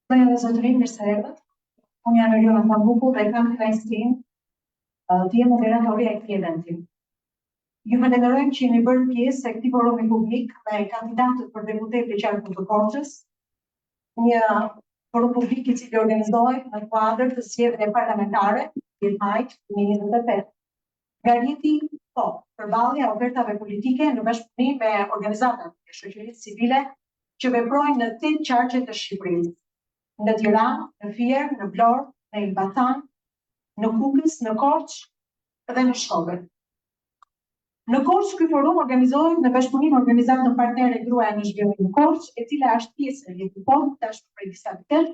Zonja dhe zotërin, mirë se erdhët. Unë jam Eriona Tambuku dhe kam kënaqësinë të jem moderatori e këtij eventi. Ju falenderojmë që jeni bërë pjesë e këtij forumi publik me kandidatët për deputet të qarkut të Korçës, një forum publik i cili organizohet në kuadër të zgjedhjeve parlamentare të majit 2025. Garjeti përballja ofertave politike në bashkëpunim me organizatat e shoqërisë civile që veprojnë në 8 qarqe të Shqipërisë. Në Tiranë, në Fier, në Vlorë, në Elbasan, në Kukës, në Korçë dhe në Shkodër. Në Korçë, ky forum organizohet në bashkëpunim me organizatën partnere Gruaja në Zhvillim Korçë, e cila është pjesë e Jetipom, tashmë prej disa vitesh,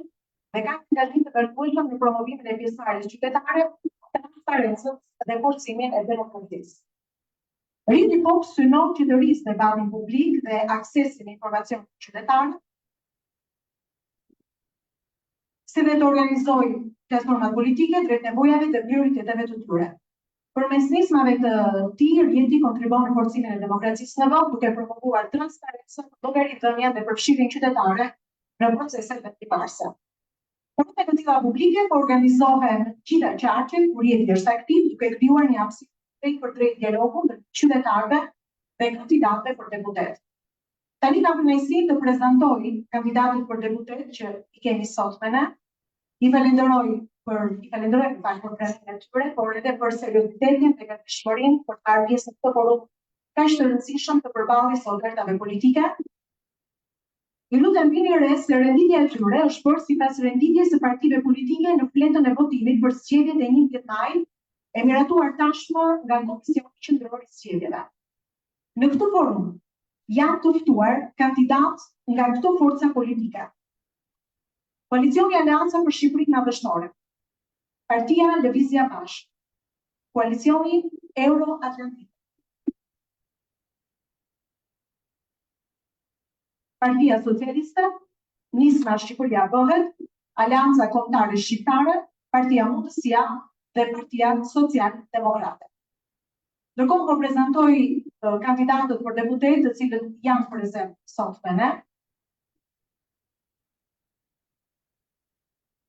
dhe ka angazhim të përkullshëm në promovimin e pjesëmarrjes qytetare, transparencën dhe forcimin e demokracisë. Jetipom synon që të rrisë debatin publik dhe aksesin e informacionit qytetar, si dhe të organizojë platformat politike drejt nevojave dhe prioriteteve të tyre. Përmes nismave të tij, Rjeti kontribon në forcimin e demokracisë në vend, duke promovuar transparencën, llogaritëdhënien dhe përfshirjen qytetare në proceset vendimtarëse. Forumet e tilla publike organizohen në gjitha qarqet kur Rjeti është aktiv, duke krijuar një hapësirë drejt për drejt dialogu ndër qytetarëve dhe kandidatëve për deputet. Tani kam kënaqësinë të prezantoj kandidatët për deputet që i kemi sot me ne. I falenderoj për prezencën e tyre, por edhe për seriozitetin dhe gatishmërinë për të marrë pjesë në këtë forum kaq të rëndësishëm të përballjes së ofertave politike. Ju lutem vini re se renditja e tyre është bërë sipas renditjes së partive politike në fletën e votimit për zgjedhjet e 11 majit, e miratuar tashmë nga Komisioni Qendror i Zgjedhjeve. Në këtë forum janë të ftuar kandidatë nga çdo forca politike. Koalicioni Aleanca për Shqipërinë Madhështore, Partia Lëvizja Bashkë, Koalicioni Euro-Atlantik, Partia Socialiste, Nisma Shqipëria Bëhet, Aleanca Kombëtare Shqiptare, Partia Mundësia dhe Partia Social-Demokrate. Ndërkohë po prezantoj kandidatët për deputet të cilët janë prezent sot me ne.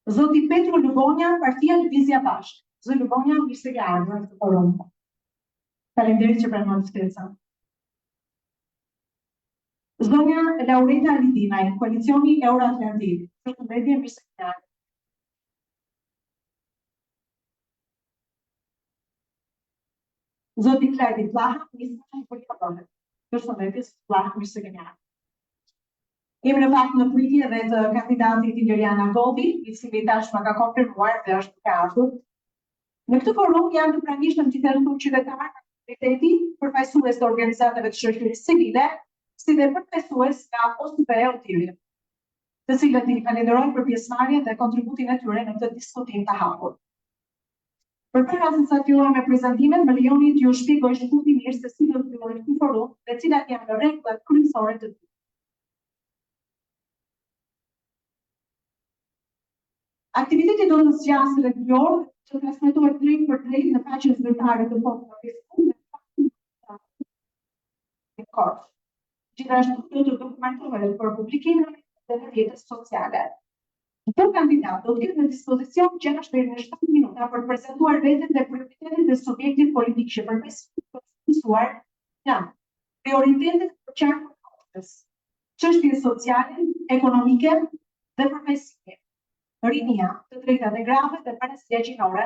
Zoti Petru Lubonja, Partia Lëvizja Bashkë. Zoti Lubonja, mirë se ke ardhur në këtë forum. Faleminderit që pranon ftesën. Zonja Laureta Lidinaj, Koalicioni Euro-Atlantik. Përshëndetje, mirë se ke ardhur. Zoti Klajdi Plaha, Nisma Shqipëria Bëhet. Përshëndetje, Plaha, mirë se ke ardhur. Jemi në fakt në pritje dhe të kandidatit Iliriana Goldi, i cili tashmë ka konfirmuar dhe është duke ardhur. Në këtë forum janë të pranishëm gjithashtu qytetarë nga komuniteti, përfaqësues të organizatave të shoqërisë civile, si dhe përfaqësues nga OSBE-Otiri, të cilët i falenderojmë për pjesëmarrjen dhe kontributin e tyre në këtë diskutim të hapur. Përpara se sa fillojmë me prezantimin, më lejoni t'ju shpjegoj shkurtimisht se si do të fillojë ky forum dhe cilat janë rregullat kryesore të tij. Aktiviteti do të zgjasë rregullor që transmetohet drejt për drejt në faqen zyrtare të fondit të Facebook dhe Korçë. Gjithashtu do të dokumentohet për publikimin dhe në rrjetet sociale. Çdo kandidat do të ketë në dispozicion 6 deri në 7 minuta për të prezantuar veten dhe prioritetet e subjektit politik që përfaqësuar janë prioritetet për qarkun e Korçës, çështje sociale, ekonomike dhe profesionale, rinia, të drejtat e grave dhe parasia gjinore,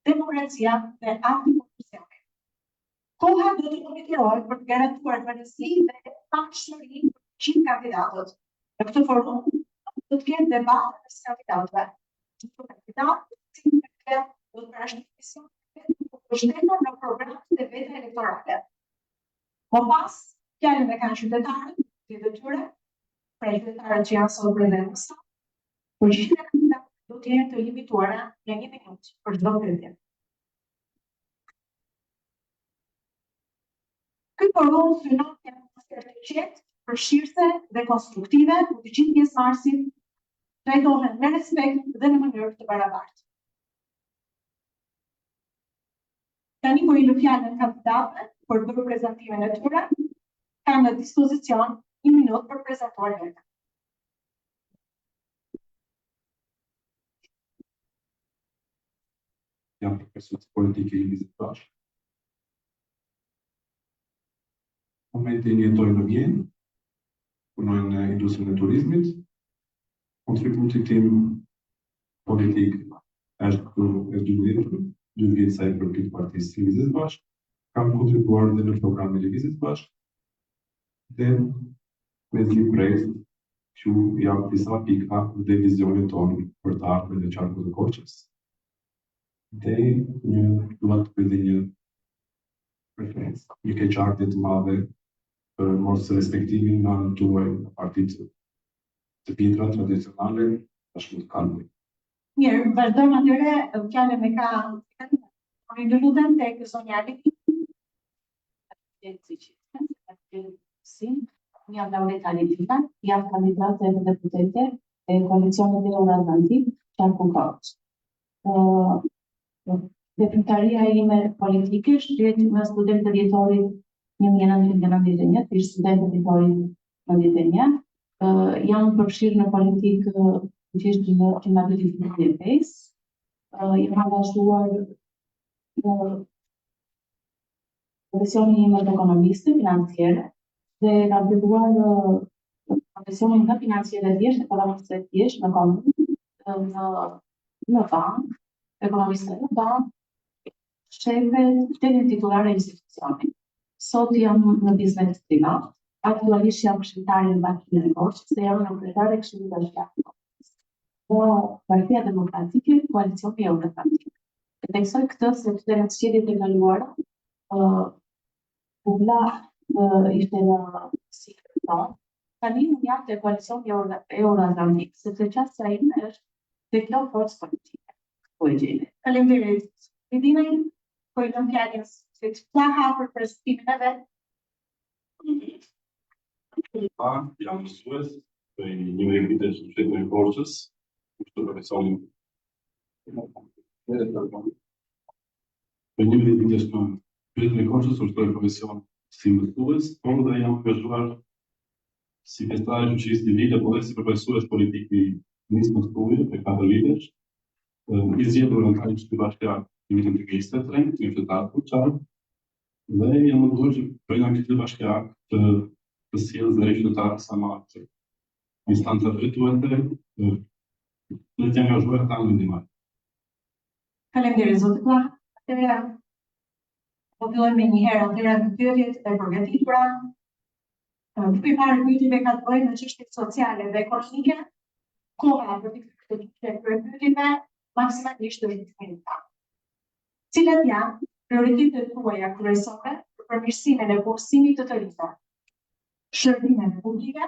demokracia dhe antikorrupsioni. Koha do të monitorohet për të garantuar drejtësi dhe pamshmëri për të gjithë kandidatët. Në këtë forum do të ketë debat mes kandidatëve. Çdo kandidat do të parashtrohet të pushtetur në programet e veta elektorale. Më pas, fjalën e kanë qytetarët, si dhe tyre, pra qytetarët që janë sot prezent sot, por gjithë kandidatët do të jenë të limituara në 1 minutë për çdo pyetje. Ky forum synon të atmosferë të qetë, përfshirëse dhe konstruktive, ku të gjithë pjesëmarrësit trajtohen me respekt dhe në mënyrë të barabartë. Tani po i lë fjalën kandidatëve për të bërë prezantimin e tyre, kanë në dispozicion 1 minutë për prezantuar veten. janë profesorët politike i Lvizit Bashk. Momentin jetoj në Vjenë, punoj në industrinë e turizmit. Kontributi tim politik është këtu e 2 vjet sa i përket partisë së Lvizit Bashk. Kam kontribuar dhe në programin e Lvizit Bashk dhe me zgjidhjes që janë disa pika dhe vizionit tonë për të ardhmen e qarkut të Korçës. Dhe dua të bëj një preferencë, një keqardhje të madhe për mos respektimin në anën tuaj në partitë të tjera tradicionale bashkë të kalme. Mirë, vazhdojmë atyre, fjalën e ka unë lutem tek zonja Aliki. Unë jam Laureta Letina, jam kandidate e deputete e koalicionit Euroatlantik, Qarku Korç. Veprimtaria ime politike shtrihet nga student të dhjetorit 1991, ish student të dhjetorit 91. Jam përfshirë në politikë gjithë në klimatin 2005. Jam angazhuar në profesionin ime të ekonomiste, financiere, dhe kam filluar profesionin nga financiere thjesht, ekonomiste thjesht në komunë, në bankë, ekonomiste në bankë, shefe deri titulare e institucionit. Sot jam në biznes privat, aktualisht jam këshilltare në Bankinë e Korçës dhe jam kryetare e Këshillit Bashkiak të Korçës. Partia Demokratike, Koalicioni Euroatlantik. E theksoj këtë sepse në zgjedhjet e kaluara Pula ishte në siklet tonë. Tani unë jam te Koalicioni Euroatlantik, sepse qasja ime është te kjo forcë politike. Po e gjeni. Faleminderit. Lidina, po i lëm fjalën se çfarë hapur prezantimin e vet. Jam mësues për 11 vite në qytetin e Korçës, në profesionin. Për 11 vite në qytetin e Korçës, ushtoj profesion si mësues, por dhe jam angazhuar si pjesëtar e shoqërisë civile, por dhe si profesor politik i nismë studie për 4 vitesh. I zgjedhur në Këshillin Bashkiak në vitin 2023, në qytetar Korçar, dhe jam mësuar që bëjnë nga Këshilli Bashkiak të sjellë dhe qytetarë sa më aktiv. Instancat drejtuese dhe të angazhuar ata në ndihmë. Faleminderit zoti Pla. Atëherë po fillojmë me një herë atëherë me pyetjet e përgatitura. Pyetja e parë pyetjeve ka të bëjë me çështjet sociale dhe ekonomike. Koha për të kërkuar pyetjeve maksimalisht është 10 minuta. Cilat janë prioritetet tuaja kryesore për përmirësimin e punësimit të të rinjve? Shërbimet publike,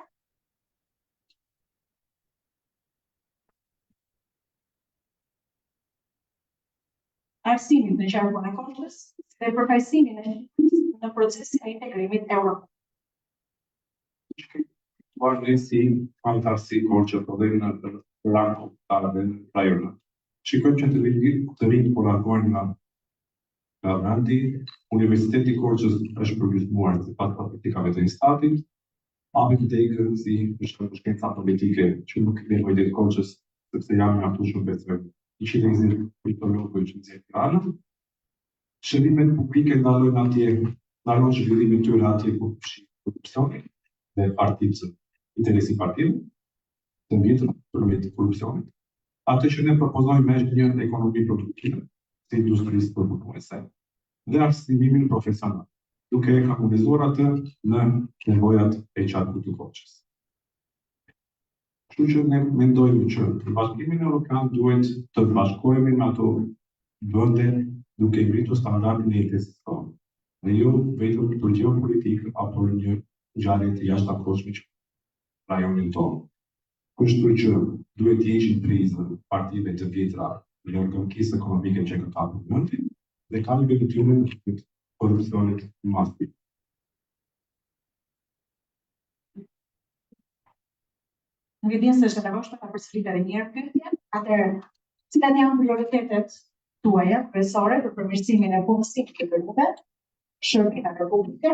arsimin në qarkun e Korçës dhe përfaqësimin e Shqipërisë në procesin e integrimit evropian. Vazhdimsi fantastik Korçë po dhe në rang kombëtar dhe në rajonat. Shikojmë që të rinjt po largohen nga vendi. Universiteti i Korçës është përgjysmuar sipas politikave të Instatit. Abi të degën si shkenca politike që nuk i nevojë të Korçës, sepse janë mjaftuar shumë besoj. 120 politologë që nxjerrin Tiranën. Shërbimet publike ndalojnë zhvillimin e tyre atje ku fshin korrupsioni dhe partitë, interesi partive, të mbjetër përmet korrupsionit. Atë që ne propozojmë është një ekonomi produktive, si industrisë përpunuese, dhe arsimin profesional, duke e harmonizuar atë në nevojat e qarkut të Korçës. Kështu që ne mendojmë që Bashkimi Evropian duhet të bashkohemi me ato vende duke ngritur standardin e jetës tonë, dhe jo vetëm për gjeopolitikë apo një ngjarje të jashtëzakonshme që rajonin tonë. Kështu që duhet të heqin prizën partive të vjetra në organizëm ekonomike që këta përmendin dhe kanë legitimimin e korrupsionit masiv. Nuk e di se është e nevojshme ta përsërit edhe një herë pyetjen. Atëherë, cilat janë prioritetet tuaja kryesore për përmirësimin e punësimit të rinjve, shërbimet publike,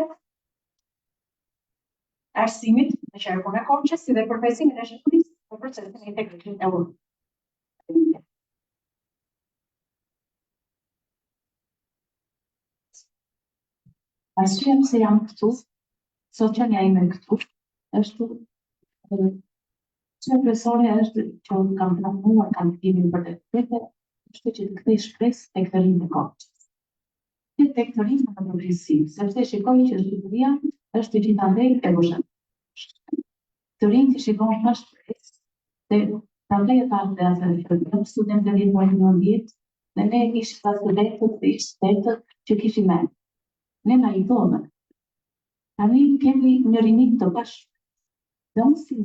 arsimit në qarkun e Korçës dhe përfaqësimin e Shqipërisë në procesin e integrimit evropian. Arsyeja pse jam këtu, shoqënia ime këtu, është që profesore është që kam planuar, kam timin për të vete, është që të kthej shpresë tek të rinjtë e Kopshës. Tek të rinjtë në përgjithësi, sepse shikoj që Shqipëria është gjithandej e boshanë. Të rinjtë shikojnë pa shpresë, dhe prandaj ata dhe studentë e vitit 19, dhe ne ishim ta studentët që kishim mend. Ne na i dhonën. Tani kemi një rinjtë të bashkë. Dhe unë si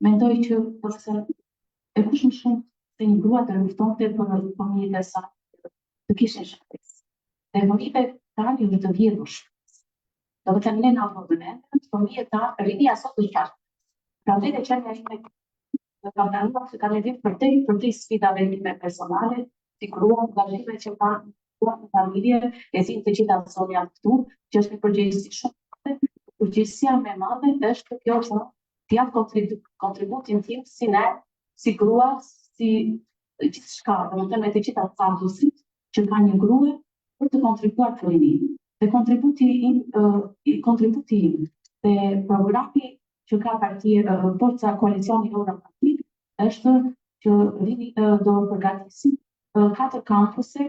mendoj që përse e kush më shumë se një grua të luftonte për fëmijët e saj të kishin shpresë. Dhe fëmijët e tanë të vjedhur shpresë. Do të thënë ne na dhonën, fëmijët tanë rinia sot është bashkë. Prandaj dhe qenia ime dhe kam planuar se kam nevojë për të sfidave time personale, si grua, vazhdime që kanë grua në familje, e si të gjitha zonja këtu, që është një përgjegjësi shumë. Përgjegjësia më e madhe është kjo që t'jap kontributin tim si ne, si grua, si gjithçka, domethënë me të gjitha statusit që ka një grua për të kontribuar të rinin. Dhe kontributi im dhe programi që ka partia forca koalicioni Europatik është që rini do përgatisim 4 kampuse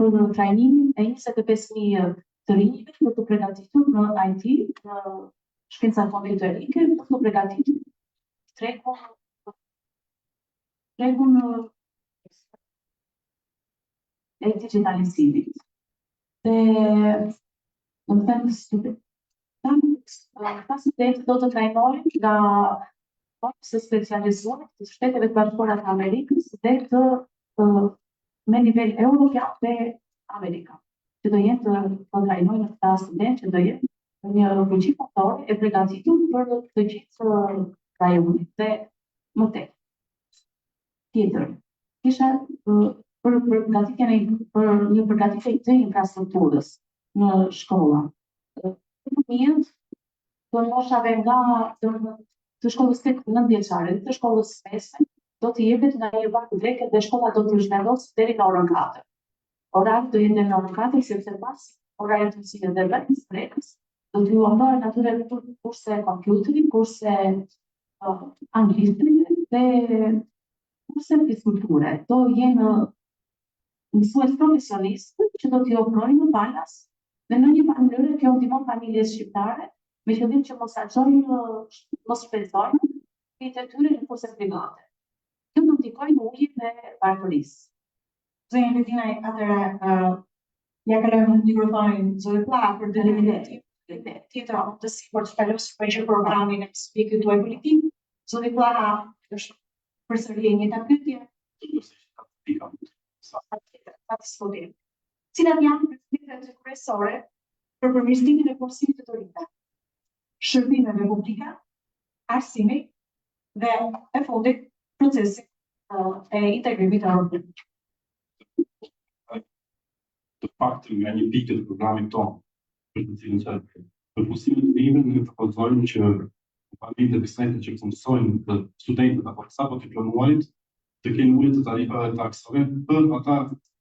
për trajnimin e 25.000 të rinjve për të përgatitur në IT, në shkenca kompjuterike, për të përgatitur tregun e digitalizimit. Dhe do të thënë ta studentë do të trajnojnë nga korpuse specializuar të Shteteve të Bashkuara të Amerikës dhe me nivel europian dhe amerikan. Që do jenë të trajnojnë këta studentë që do jenë një fuqi punëtore e përgatitur për të gjithë rajonin dhe më tek. Tjetër, kisha për një përgatitje të infrastrukturës në shkolla. Fëmijët të moshave nga të shkollës tek 9 vjeçare dhe të shkollës mese do të jepet nga një varg dreke dhe shkolla do të zhvendosë deri në orën 4. Orari do jetë në orën 4, sepse pas orarit të mësimit dhe vetës drekës do t'ju ofrohen atyre kurse kompjuteri, kurse anglishtri dhe kurse fizkulture. Do jenë mësues profesionistë që do t'i ofrojnë në palas dhe në një mënyrë kjo ndihmon familjes shqiptare me qëllim që mos shpenzojnë vitet e tyre në kurse private. Kjo do ndikojë në uljen e varfërisë. Zonja Betina, atëherë ja kalojmë mikrofonin Zoe Plla për delimitim tjetër të sigurt të kalos për që programin e spikit tuaj politik. Zoe Plla është përsëri e njëjta pyetje. Cilat janë prioritetet kryesore për përmirësimin e punësimit të turinëve? Shërbimeve publike, arsimi dhe e fundit procesi e integrimit evropian. Të paktën nga një pikë të programit tonë për të cilën çfarë për punësimin e rinjve ne propozojmë që familjet e bisedave që mësojnë të studentët apo sapo diplomuarit të kenë ulje të tarifave dhe taksave për ata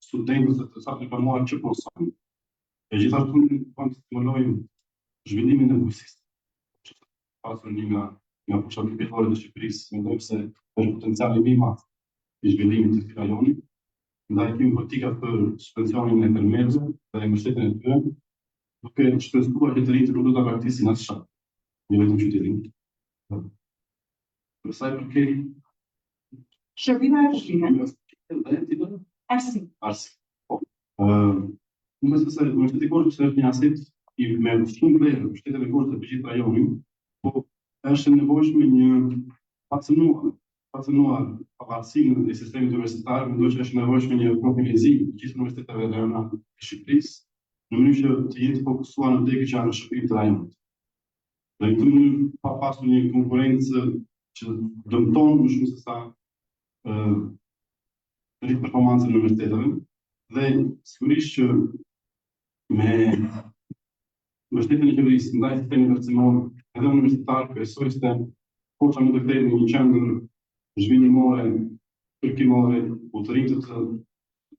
studentët të sapo diplomuar që mësojnë. E gjithashtu ne stimulojmë zhvillimin e bujqësisë. Pasur nga fusha migrantore të Shqipërisë, mendojmë se është potenciali më i madh i zhvillimit të këtij rajoni. Ndaj kemi politika për subvencionin e fermerëve dhe mbështetjen e tyre, duke shpresuar që të rinjtë nuk do ta praktisin as shaq, jo vetëm qytetinj. Për sa i përket Shërbimeve publike. Arsim. Unë mendoj se Universiteti i Korçës është një aset me shumë vlerë në Shtetin e Korçës për gjithë rajonin, po është e nevojshme një pacenuar pavarësinë e sistemit universitar, mendoj që është nevojshme një profilizim të gjithë universiteteve rajonale të Shqipërisë, në mënyrë që të jetë fokusuar në degë që janë në shërbim të rajonit. Dhe në këtë mënyrë pa pasur një konkurrencë që dëmton më shumë se sa rrit performancën e universiteteve, dhe sigurisht që me mbështetjen e qeverisë ndaj sistemit arsimor edhe universitar, besoj se Korça mund të kthehet në një qendër zhvillimore, kërkimore, ku të rinjtë të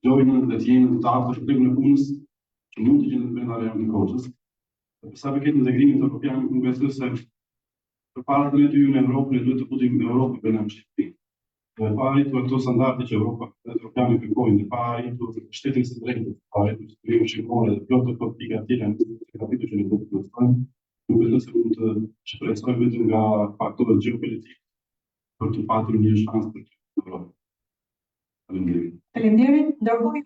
dojnë dhe të jenë të aftë shpërblimin e punës, që mund të gjendet brenda rajonit të Korçës. Sa përket integrimit evropian, unë besoj se përpara të ne të hyjmë në Europë, ne duhet të futim në Europë brenda në Shqipëri. Dhe pa arritur ato standarde që Evropiani kërkojnë, dhe pa arritur shtetin së drejtë, pa arritur sigurim shqiptare dhe plot të politika të tjera në kapitull që ne do të plotësojmë, nuk besoj se mund të shpresojmë vetëm nga faktorët gjeopolitik për të patur një shans për Europë. Faleminderit. Faleminderit. Ndërkohë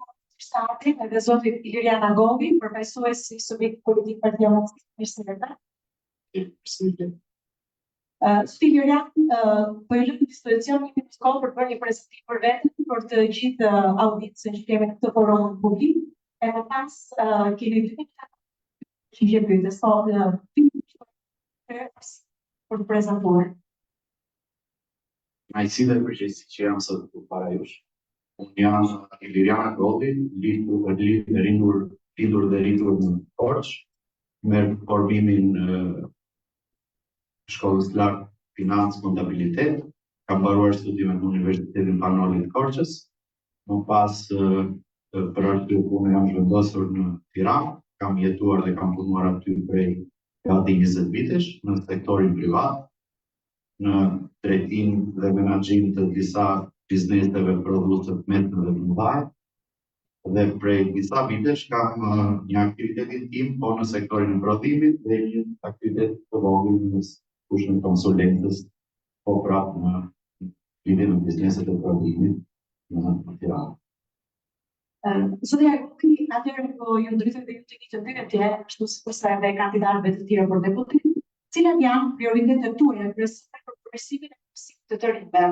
Shtati edhe zoti Ilian Agovi, përfaqësuesi i subjektit politik Partia Demokratike. Zoti Ilian, po ju lëm dispozicion një minutë kohë për të bërë një prezantim për veten, për të gjithë audiencën që kemi në këtë forum publik, e më pas kemi 2 minuta që jep pyetjes, për të prezantuar. Kënaqësi dhe përgjegjësi që jam sot këtu para jush. Unë jam Ilian Agovi, lindur dhe rritur në Korçë, me formimin shkollës së lartë Financë Kontabilitet, kam mbaruar studimet në Universitetin Panoli të Korçës. Më pas për arsye pune jam zhvendosur në Tiranë, kam jetuar dhe kam punuar aty prej gati 20 vitesh në sektorin privat, në drejtim dhe menaxhim të disa bizneseve prodhuese të mëdha dhe të mëdha. Dhe prej disa vitesh kam një aktivitetin tim po në sektorin e prodhimit dhe një aktivitet të vogël në fushën e konsulentës, po prapë në lidhje me bizneset e prodhimit në Tiranë. Zoti Agovi, atëherë po ju ndrytoj dhe ju të një të pyetje, ashtu sikurse edhe kandidatëve të tjerë për deputet, cilat janë prioritetet tuaja kryesore për përmirësimin e mësimit të të rinjve,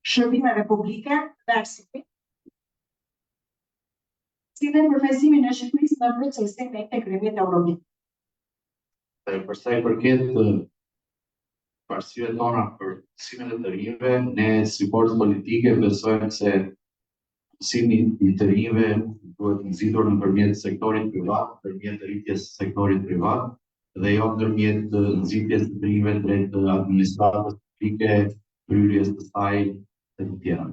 shërbimeve publike dhe arsimit, si dhe përfaqësimin e Shqipërisë në procesin e integrimit evropian. Për sa i përket parësive tona për mësimet e të rinjve, ne si forcë politike besojmë se mësimi i të rinjve duhet nxitur nëpërmjet sektorit privat, nëpërmjet rritjes së sektorit privat dhe jo ndërmjet nxitjes të të rinjve drejt administratës publike, hyrjes të saj e të tjera.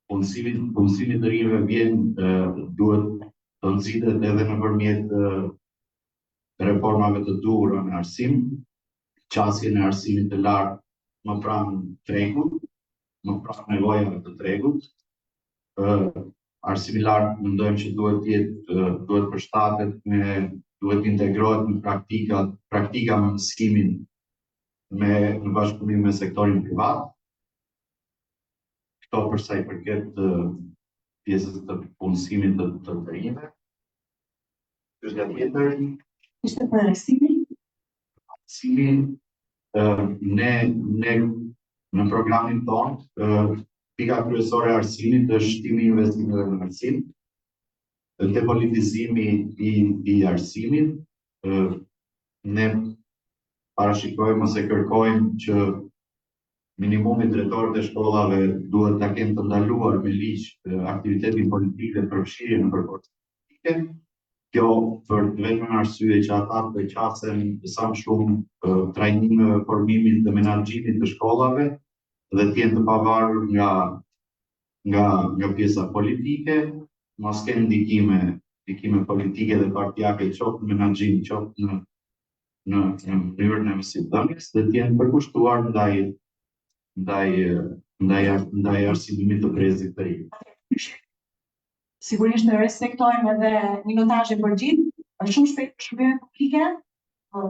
Punësimi të rinjve duhet të nxitet edhe nëpërmjet reformave të duhura në arsim, qasjen e arsimit të lartë më pranë tregut, më pranë nevojave të tregut. Arsimi i lartë mendojmë që duhet përshtatet duhet integrohet në praktika me mësimin në bashkëpunim me sektorin privat. Këto për sa i përket pjesës të punësimit të të rinjve. Pyetja tjetër ishte për arsimin. Ne në programin tonë, pika kryesore e arsimit është shtimi i investimeve në arsim, depolitizimi i arsimit. Ne parashikojmë ose kërkojmë që minimumi drejtorët e shkollave duhet ta kenë të ndaluar me ligj aktivitetin politik dhe përfshirjen në forcë politike. Kjo për vetëm arsye që ata përqasen sa më shumë trajnimeve, formimit dhe menaxhimit të shkollave dhe të jenë të pavarur nga pjesa politike, mos kenë ndikime politike dhe partijake qoftë në menaxhim, qoftë në mënyrën e mësimdhënies dhe të jenë përkushtuar ndaj arsimit të brezit të ri. Sigurisht respektojmë edhe minutazhin për gjithë, është shumë shpejt shërbime publike,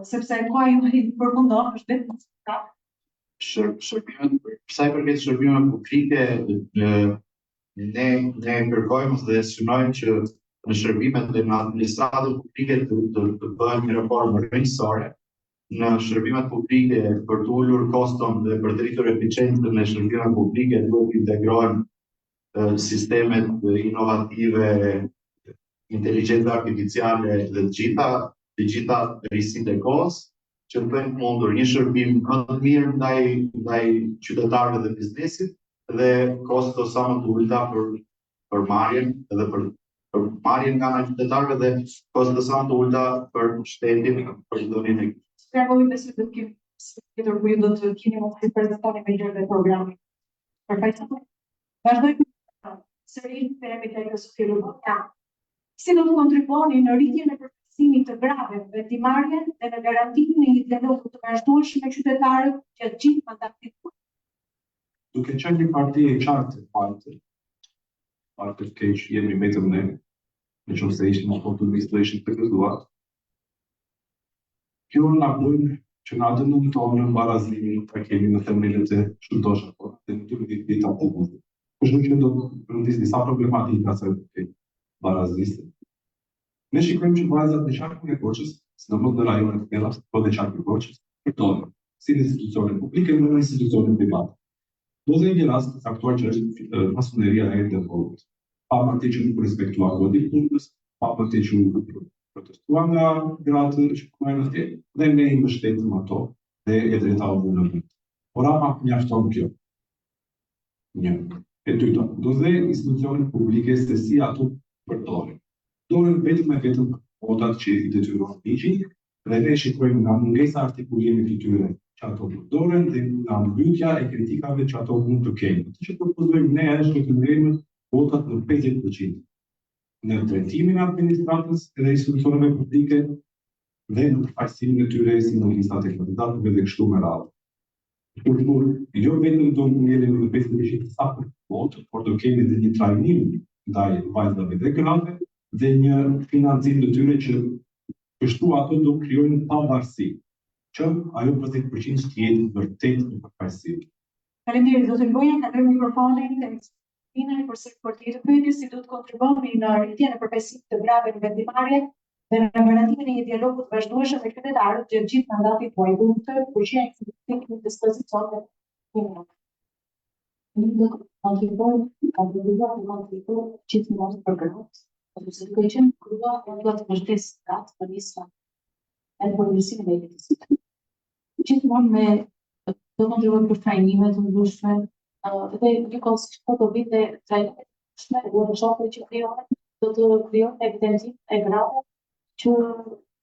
sepse koha ju përfundon, është vetëm Sa i përket shërbimeve publike, ne kërkojmë dhe synojmë që në shërbimet dhe në administratën publike të bëhen një reformë rrënjësore. Në shërbimet publike për të ulur koston dhe për të rritur eficiencën e shërbimeve publike duhet integrohen sistemet inovative, inteligjenta artificiale dhe të gjitha risitë e kohës, që të bëjnë mundur një shërbim më të mirë ndaj qytetarëve dhe biznesit dhe kosto sa më të ulta për marrjen edhe për marrjen nga ana e qytetarëve dhe kosto sa më të ulta për shtetin, për dhënien e Agovi besoj të kemi tjetër ku ju do të keni mundësi të prezantoni me gjërat e programit. Përfaqësoj. Vazhdojmë sërish me tek Sofia Luboka. si do të kontribuoni në rritjen e përfaqësimit të grave në vendimarrjen dhe në garantimin e një dialogu të vazhdueshëm me qytetarët gjatë gjithë mandatit tuaj. Duke qenë një parti e qartë e partë të keq jemi vetëm ne, nëse ishim oportunistë do ishim të gëzuar. Kjo na bën që na dënojnë në barazimin që kemi në themelet e çdosh apo të ndërmjet të popullsisë. Kështu që do të rëndis disa problematika se barazisë. Ne shikojmë që barazat në qarkun e Goçës, sidomos në rajonet e tjera, po në qarkun e Goçës, përdoren si në institucione publike në institucione private. Do të një rast aktuar që është masoneria e ndërkohës. Pa parti që nuk respektua kodin punës, pa parti që nuk protestua nga gratë që punojnë atje, dhe ne i mbështetëm ato dhe e drejtavëm në vend. Por ama mjafton kjo. Një. E dyta, do dhe institucionet publike se si ato përdoren. Doren vetëm votat që i detyron ligji, dhe ne shikojmë nga mungesa artikulimit i tyre që ato përdoren dhe nga mbytja e kritikave që ato mund të kenë. Atë që propozojmë ne është të ndërtojmë votat në 50% në drejtimin e administratës dhe institucioneve publike dhe në përfaqësimin e tyre si në listat e kandidatëve dhe kështu me radhë. Jo vetëm do të ngjelemi në 50% sa për votë, por do kemi dhe një trajnim ndaj vajzave dhe grave dhe një financim të tyre që kështu ato do krijojnë pavarësi, që ajo 50% të jetë vërtet në përfaqësim. Faleminderit, zotër Loja, kalojmë mikrofonin te Ina përse për të pyetje si do të kontribuoni në rritjen e përfaqësimit të grave në vendimarrje dhe në garantimin e një dialogu të vazhdueshëm me qytetarët gjatë gjithë mandatit tuaj. Do të fuqia ekzekutive të dispozicioneve kriminale. Një do të kontribuar gjithmonë për gratë, ose duke qenë grua do të vazhdesë gratë për nisma e përmirësimit të jetës. Gjithmonë me do kontribuar për trajnime të ndryshme, dhe një kohësisht po do vinte trajnime të ndryshme, workshope që krijohen, do të krijohen evidentim e grave që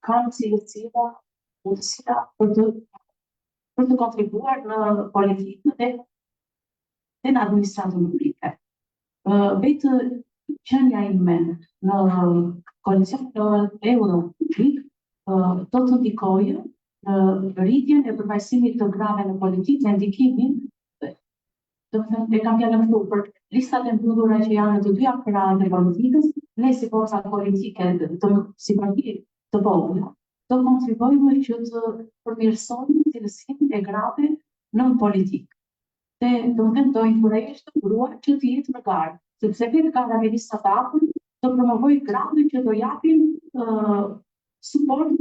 kanë cilësia, mundësia për të kontribuar në politikë dhe në administratën publike. Vetë qenia ime në koalicionin euro do të ndikojë në rritjen e përfaqësimit të grave në politikë dhe ndikimin, do të thënë e kam fjalën këtu për listat e mbyllura që janë në të dyja krahat e politikës, ne si forca politike si parti të vogla, do kontribuojmë që të përmirësojmë cilësinë e grave në politikë. Dhe do të thënë do inkurajojmë gruat që të jetë më garë, sepse vetë gara me lista të hapur do promovoj grave që do japin suport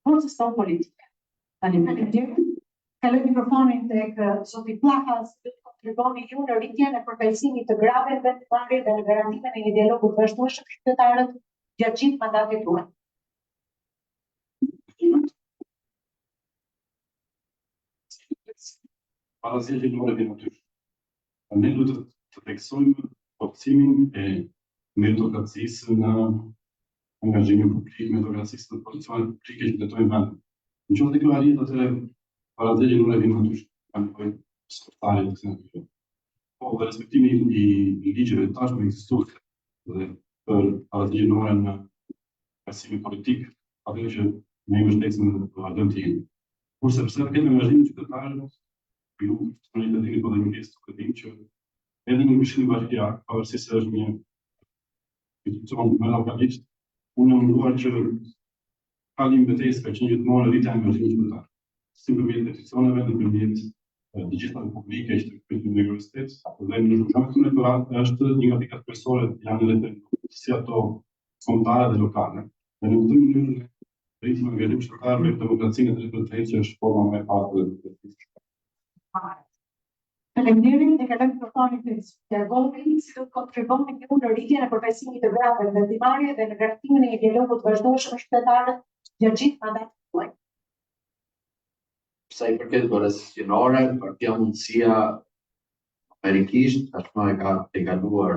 forcës tonë politike. Faleminderit. Kaloj mikrofonin tek zoti Pllaka, si do të kontribuoni ju në rritjen e përfaqësimit të grave në vendimarrje dhe në garantimin e një dialogu të vazhdueshëm me qytetarët gjatë gjithë mandatit tuaj. Parazitje në orë natyrisht. Ne duhet të theksojmë forcimin e meritokracisë në angazhimin publik, meritokracisë në pozicionet publike që detojnë vendin. Në qoftë kjo arrit atë parazitje në orë natyrisht kanë bëjë sekretari të kësaj. Po dhe respektimi i ligjeve të tashme ekzistuese dhe për parazitje në orë në përfaqësimin politik, atë që ne i mbështesim në vazhdim të jemi. Kurse përse kemi angazhimin qytetarëve, ju të një të dini po dhe ministë të këtim që edhe në Këshillin Bashkiak, pavarësisht se është një institucion më lokalisht, unë jam munduar që kalim betejës ka qenë gjithmonë rritja e angazhimit qytetar. Si nëpërmjet institucioneve, nëpërmjet të gjitha publike që të kryejnë në universitet, dhe në zhurmën elektorale është një nga pikat kryesore janë edhe si ato kombëtare dhe lokale. Dhe në këtë mënyrë rritim angazhim qytetar me demokracinë e drejtësisë që është forma më e parë e demokracisë. Faleminderit, e kaloj mikrofonin tek Tervoli, si do të kontribuoni ju në rritjen e përfaqësimit të grave në vendimarrje dhe në garantimin e një dialogu të vazhdueshëm me qytetarët gjatë gjithë mandatit tuaj. Sa i përket bërës gjinore, Partia Mundësia Amerikisht, tashmë e ka tegaluar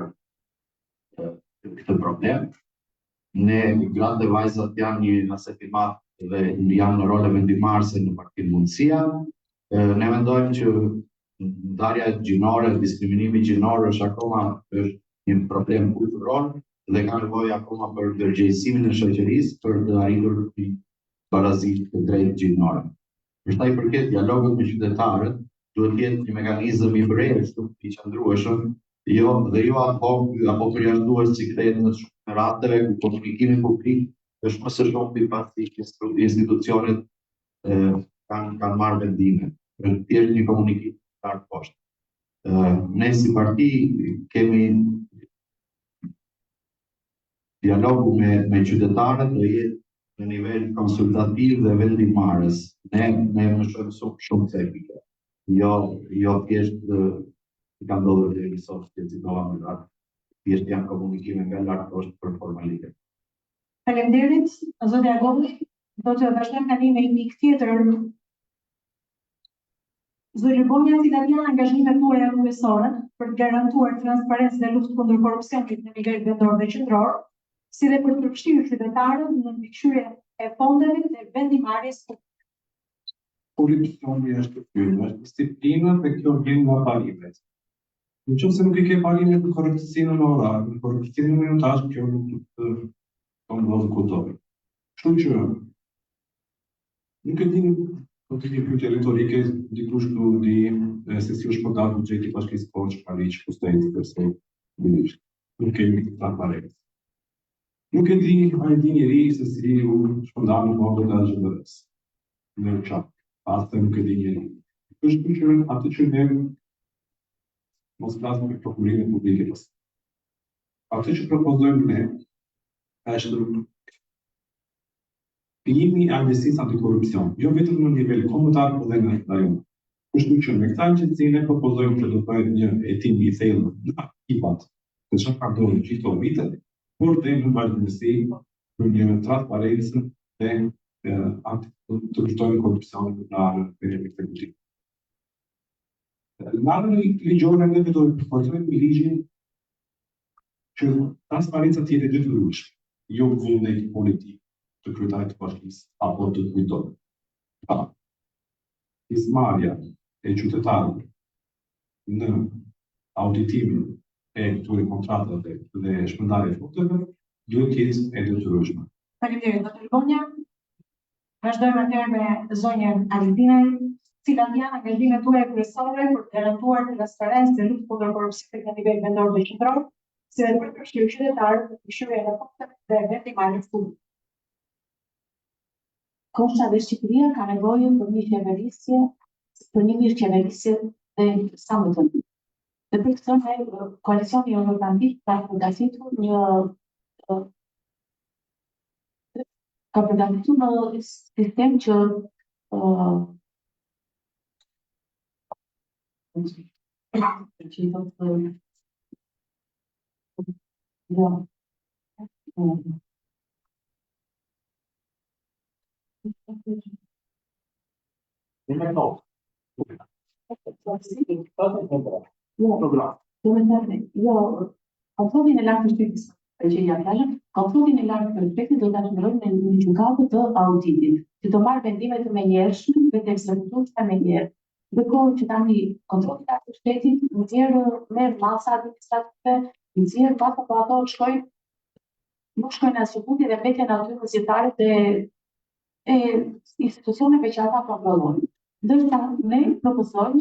këtë problem. Ne, gratë dhe vajzat janë një asetimat dhe janë në role vendimarrëse në Partinë Mundësia. Ne mendojmë që ndarja gjinore, diskriminimi gjinor është akoma një problem kulturor dhe ka nevojë akoma për ndërgjegjësimin e shoqërisë për të arritur një barazi të drejtë gjithënore. Për sa i përket dialogut me qytetarët, duhet të jetë një mekanizëm i përhershëm, i qëndrueshëm, jo ad hoc apo përjashtues si kthehet në shumë rasteve ku komunikimi publik është më së shumti pasi institucionet kanë marrë vendime. Është thjesht një komunikim të poshtë. Ne si parti kemi dialogu me qytetarët do jetë në nivel konsultativ dhe vendimmarrës. Ne më shumë teknike. Jo thjesht ka ndodhur deri sot që citova më lart. Thjesht janë komunikime nga lart poshtë për formalitet. Faleminderit, zotja Golli. Do të vazhdojmë tani me një pikë tjetër. Zoti Bonja, cilat janë angazhimet tuaja kryesore për të garantuar transparencë dhe luftë kundër korrupsionit në nivel vendor dhe qendror, si dhe për të përfshirë qytetarët në mbikëqyrjen e fondeve dhe vendimarrjes publike? Korrupsioni është është disiplina dhe kjo vjen nga parimet. Nëse nuk i ke parimet në korrupsionin orar, në korrupsionin minutash, kjo nuk do të ndodhë kutoj. Kështu që nuk e dini po të një pyetje retorike, dikush do di se si është përgatur buxheti i Bashkisë Poçë Pariç, kushtetit përse ministri. Nuk kemi transparencë. Nuk e di, a e di njëri se si u shpërndarën fondët e ZHMR-s. Në çap, pastaj nuk e di njëri. Është që atë që ne mos flasim për prokurimin publik. Atë që propozojmë ne është pijimi i agjencisë antikorrupsion, jo vetëm në nivel kombëtar, por edhe në rajon. Kështu që me këtë agjenci ne propozojmë që do bëhet një hetim i thellë në ekipat të çfarë ka ndodhur gjithë këto vite, por dhe në vazhdimsi për një transparencë dhe të luftojmë korrupsionin në anën e ekzekutivit. Në anën ligjore ne do të propozojmë ligjin që transparenca të jetë detyrueshme, jo vullnet politik të kryetarit të bashkisë apo të kujtohet. Pjesëmarrja e qytetarëve në auditimin e këtyre kontratave dhe shpërndarjes së fondeve duhet të jetë e detyrueshme. Faleminderit, doktor Bonja. Vazhdojmë atëherë me zonjën Altinaj. Cilat janë angazhimet tuaja kryesore për të garantuar transparencë dhe luftë kundër korrupsionit në nivel vendor dhe qendror, si dhe për të përfshirë qytetarët në mbikëqyrjen e fondeve dhe vendimarrjes publike? Kosha dhe Shqipëria ka nevojë për një mirëqeverisje dhe sa më të mirë. Dhe për këtë ne koalicioni Euroatlantik ka përgatitur një sistem që kontrollin e lartë të shpejtësisë, kontrollin e lartë të shpejtësisë do ta zhvillojmë në një gjykatë të auditit, që do marrë vendime të menjëhershme dhe të ekzekutueshme menjëherë. Ndërkohë që tani kontrolli i lartë të shpejtësisë nxjerr merr masa administrative, nxjerr masa po ato nuk shkojnë as fundi dhe mbeten aty në zyrtarët e institucioneve që ata kontrollojnë. Ndërsa ne propozojmë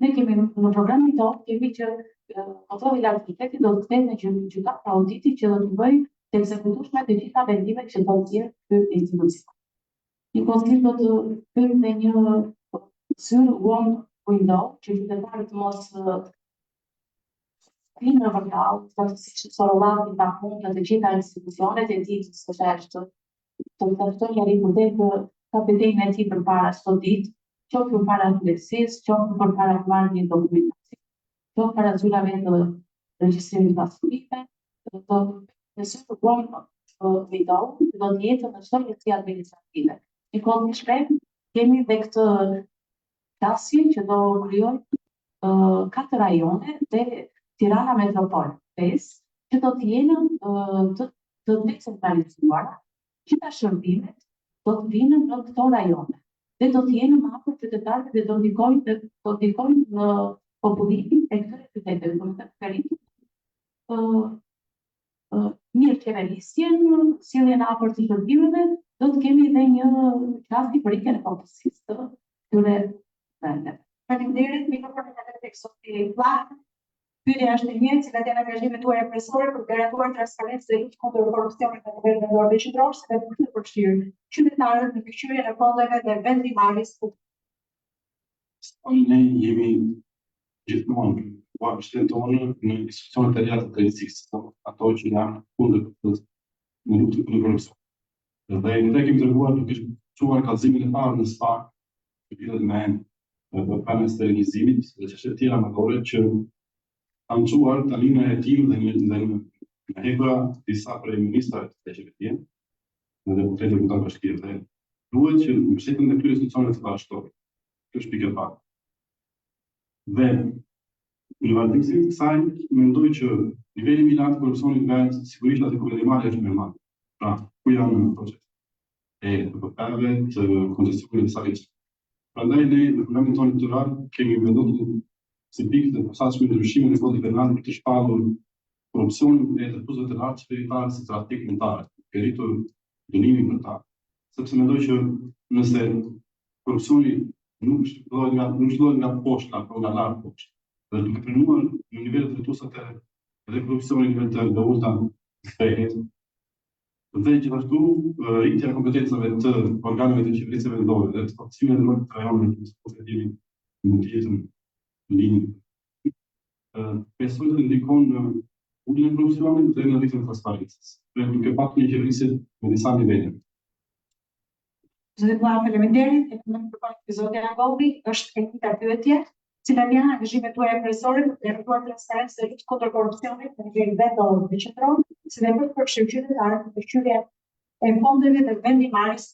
ne kemi në programin tonë kemi që kontrolli i lartë të shpejtësisë do të kthehet në gjykatë auditi që do të bëjë të ekzekutueshme të gjitha vendimet që do të nxjerrë ky institucion. Një konsill do të bëjë me një zyrë one window që qytetarët mos vinë në vërtet, saktësisht sorollat nga punët të gjitha institucionet e ditës së sheshtë. Të thotë njëri vërtet ka betejën e tij përpara çdo ditë, qoftë përpara fleksisë, qoftë përpara marrjes dokumentacion, qoftë para zyrave të regjistrimit pasurive, në zyrë one window do të jetë në çdo njësi administrative. Në kohë të shpejtë kemi dhe këtë klasje që do krijojë 4 rajone dhe Tirana Metropol 5, që do të jenë të decentralizuara, gjitha shërbimet do të vinë në këto rajone dhe do të jenë më afër qytetarëve dhe do ndikojnë në popullimin e këtyre qyteteve, do të thotë mirë qeverisjen, sjelljen e afërt të shërbimeve, do të kemi edhe një klasë historike në kontekst të këtyre vendeve. Faleminderit, mikrofonin e tek Zoti Flak. Pyetja është e njëjtë, cilat janë angazhimet tuaja kryesore për të garantuar transparencë dhe luftë kundër korrupsionit në nivel vendor dhe qendror, si dhe për të përfshirë qytetarët në mbikëqyrjen e fondeve dhe vendimarrjes Ne jemi gjithmonë shtetin tonë në institucionet e reja të drejtësisë, ato që janë kundër në luftën kundër korrupsionit. Dhe ne kemi treguar duke çuar kallëzimin e parë në SPAK, që lidhet me panel sterilizimit dhe çështje të tjera mëdore që kanë çuar tani në hetim dhe në hekura disa prej ministrave të qeverisë dhe deputetë deputat bashkirë dhe duhet që mbështetjen e këtyre institucioneve të bashkohet. Kjo është pikë e parë. Dhe në vazhdimsi të kësaj, mendoj që niveli i lartë të korrupsionit në vend sigurisht aty ku vendimarrja është më e madhe. Pra, ku janë proceset e përpërave të koncesionit të saqit. Prandaj ne në programin tonë elektoral kemi vendosur si pikë të posaçme ndryshimin e kodit penal për të shpallur korrupsionin dhe të tuzave të lartë qeveritare si tradhtik kombëtare, ke rritur dënimin për ta, sepse mendoj që nëse korrupsioni nuk shlohet nga poshtë, por nga lart poshtë, dhe duke pranuar në nivelet rrethuese edhe korrupsioni në nivel të ulta shpejt, dhe gjithashtu rritja e kompetencave të organeve të qeverisë vendore dhe të forcimit të rollit të rajonit në kushtetin mund të jetë në linjë. Besoj se ndikon në uljen e korrupsionit dhe në rritjen e transparencës, dhe duke pasur një qeverisje me disa nivele. Zoti Flak, faleminderit. Në përpara zoti Angolli është e njëjta pyetje, cilat janë angazhimet tuaja kryesore për të garantuar transparencë dhe luftë kundër korrupsionit në nivel vendor dhe qendror, si dhe për të përfshirë qytetarët në mbikëqyrjen e fondeve dhe vendimarrjes.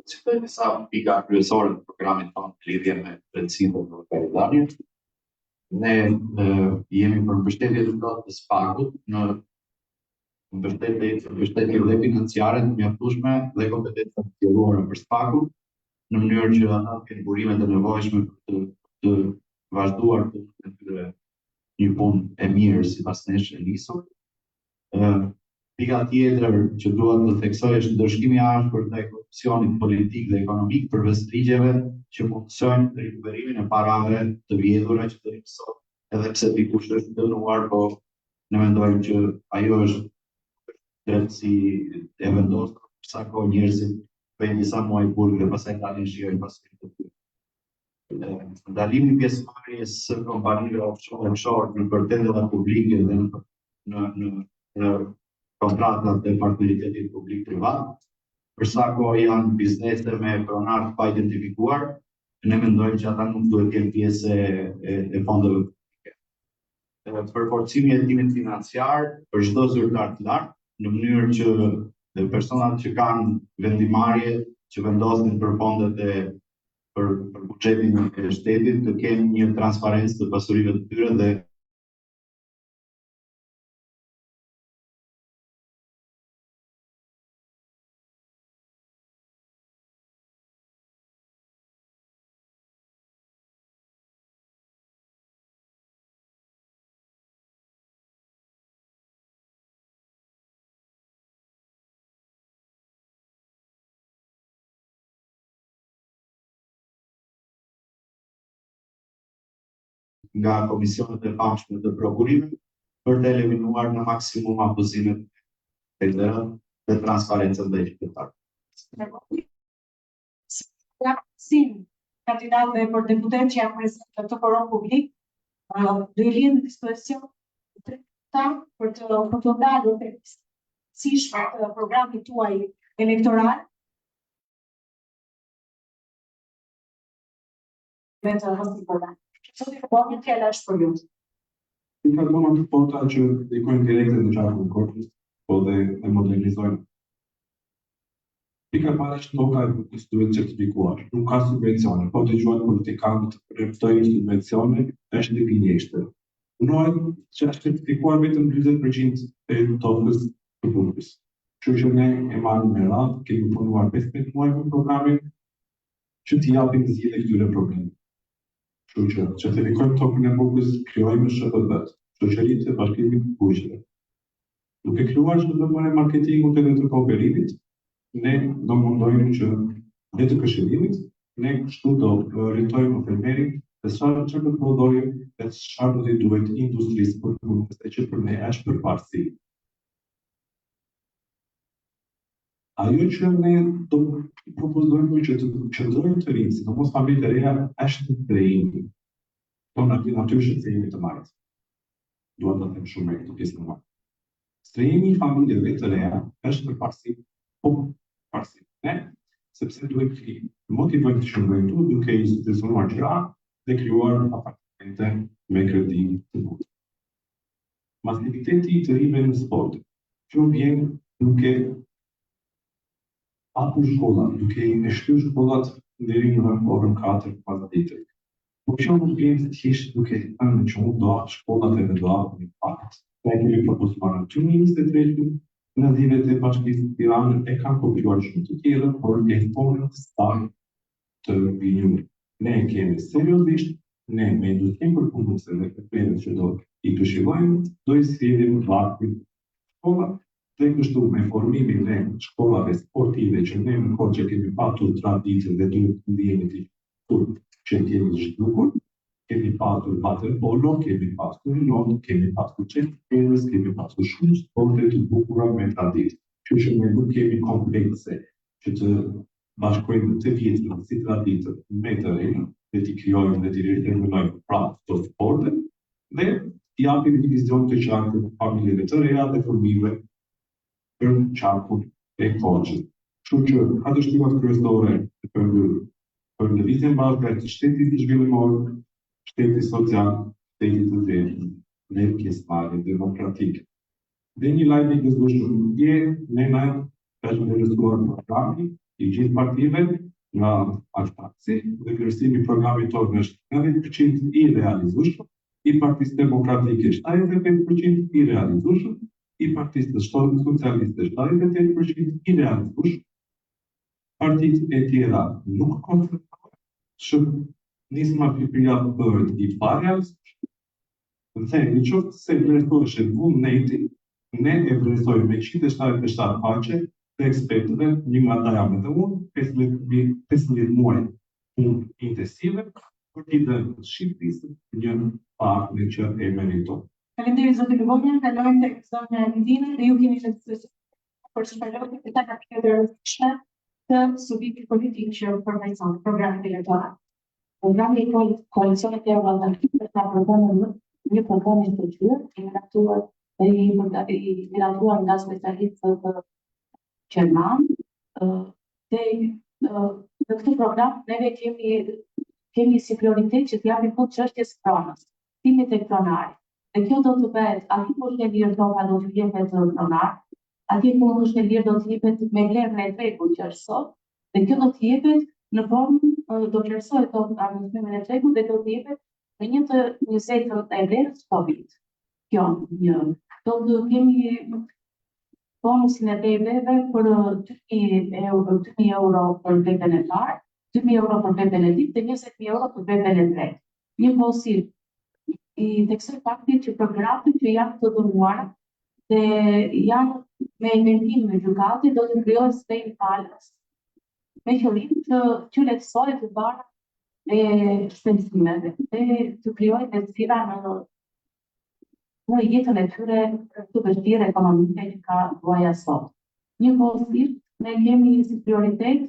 Citoj disa pika kryesore të programit tonë në lidhje me drejtësinë dhe organizatjen. Ne jemi për mbështetje të plotë të SPAK-ut në mbështetje dhe financiare të mjaftueshme dhe kompetenca të sqaruara për SPAK-un, në mënyrë që ata të kenë burimet e nevojshme për të vazhduar punën e tyre një punë e mirë sipas nesh e nisur. Pika tjetër që dua të theksoj është ndryshimi i ashpër ndaj korrupsionit politik dhe ekonomik përveç ligjeve që mundsojnë rikuverimin e parave të vjedhura që të rikësot, edhe pse dikush është dënuar, po ne mendojmë që ajo është drejtësi e vendosur, sa kohë njerëzit bëjnë disa muaj burg dhe pastaj dalin shijojnë pasurit të tyre. Ndalimi i pjesëmarrjes së kompanive offshore në tenderat publike dhe në kontratat e partneritetit publik-privat, për sa kohë janë biznese me pronar pa identifikuar, ne mendojmë që ata nuk duhet të kenë pjesë e fondeve publike. Përforcimi i hetimit financiar për çdo zyrtar të lartë, në mënyrë që personat që kanë vendimarrje që vendosin për fondet për buxhetin e shtetit të kenë një transparencë të pasurive të tyre dhe nga komisionet e famshme të prokurimit për të eliminuar në maksimum abuzimet e dhe transparencën dhe qytetarëve. Si kandidatëve për deputet që janë prezentë të forum publik, do i linë në dispozicion për të ndalur të sishme të programit tuaj elektoral. Karbona të forta që ndikojnë direkte në qarkun e korpit, po dhe e modernizojnë. Pika e parë është toka e duhet certifikuar. Nuk ka subvencione, po dëgjohen politikanët të rreptojnë subvencione, është një gënjeshtër. Punohet që është certifikuar vetëm 40% e tokës të publikës. Kështu që ne e marrim me radhë, kemi punuar 15 muaj me programin që t'i japim zgjidhje këtyre problemeve. Kështu që certifikojmë tokën e publikës, krijojmë SHPB, shoqëritë e Bashkimit të Fuqive. Duke krijuar zhvillimin e marketingut edhe të kooperimit, ne do mundojmë që dhe të këshillimit, ne kështu do orientojmë fermerin se çfarë do të përdorojmë dhe çfarë do t'i duhet industrisë për punëse që për ne është përparësi. Ajo që ne do propozojmë që të qëndrojmë të rinë, sidomos familjet e reja, është të krejimi. Tonë aty natyrshëm se jemi të marrë. Duhet të them shumë me këtë pjesë në marrë. Strehimi i familjeve të reja është përparësi, po përparësi ne, sepse duhet të motivojmë të qëndrojmë tu duke institucionuar gjëra dhe krijuar apartamente me kredi të bukur. Masiviteti i të rive në sport, që vjen duke hapur shkollat, duke i shtyr shkollat deri në orën 4 pas ditës. Po që nuk vjen thjesht duke thënë që unë do hap shkollat edhe do hap një pakt. Ne kemi propozuar në 2023 në dhivet e Bashkisë së Tiranës e kanë kopjuar shumë të tjera, por e thonë staj të vinjur. Ne kemi seriozisht, ne me industrin për punëse dhe këpërës që do i këshillojmë, do i sjellim vaktin shkollat, dhe kështu me formimin e shkollave sportive që ne në kohë që kemi patur traditë dhe duhet të ndihemi të gjithë që kemi zhdukur, kemi patur waterpolo, kemi patur lot, kemi patur çelës, kemi patur shumë sporte të bukura me traditë. Që ne nuk kemi komplekse që të bashkojmë të vjetën si traditët me të rejnë, dhe t'i krijojmë dhe t'i riterminojmë prapë të sporte, dhe japim një vizion të qartë të familjeve të reja dhe fëmijëve për qarkun e koqës. Kështu që ato shtypat kryesore për lëvizjen bashkë të shtetit zhvillimor, shtetit social, shtetit të drejtë dhe pjesëmarrje demokratike. Dhe një lajm i gëzueshëm dje, ne na është realizuar programi i gjithë partive nga Altaksi dhe vlerësimi i programit tonë është 90% i realizueshëm, i Partisë Demokratike 75% i realizueshëm, i Partisë Socialiste 78% i realizueshëm, partitë e tjera nuk koncentrohen, që nisma Shqipëria bëhet i parealizueshëm, dhe në qoftë se vlerësohet vullneti, ne e vlerësojmë me 177 faqe të ekspertëve, një nga ata jam edhe unë, 15 muaj punë intensive, për t'i dhënë Shqipërisë një partner që e meriton. Faleminderit zoti Livonja, kalojmë tek zonja Lidina dhe ju keni shërbim për shpërndosjen e këtij paketi të rëndësishme të subjektit politik që përfaqëson programin elektoral. Programi i koalicionit euroatlantik është aprovuar një program i shkëlqyer, i miratuar nga specialistët gjerman. Dhe në këtë program neve kemi si prioritet që t'japim fund çështjes pronës, timit e pronarit. Dhe kjo do të bëhet aty ku është e lirë toka do të jepet pronar, aty ku është e lirë do të jepet me vlerën e tregut që është sot, dhe kjo do të jepet në formë do vlerësohet administrimin e tregut dhe do të jepet në 1/20 e vlerës Covid. Kjo një. Do të kemi bonusin e BB-ve për 2.000 euro për BB-n e parë, 2.000 euro për BB-n e dytë dhe 20.000 euro për BB-n e tretë. Një pozitiv i teksoj faktit që për gratë që janë të dënuara dhe janë me vendim në gjykate do të krijohet shtej palës me qëllim të lehtësohet të bara e shpensimeve dhe të krijohet lehtësira në jetën e tyre të vështirë ekonomike që ka gruaja sot. Një pozitiv, ne kemi si prioritet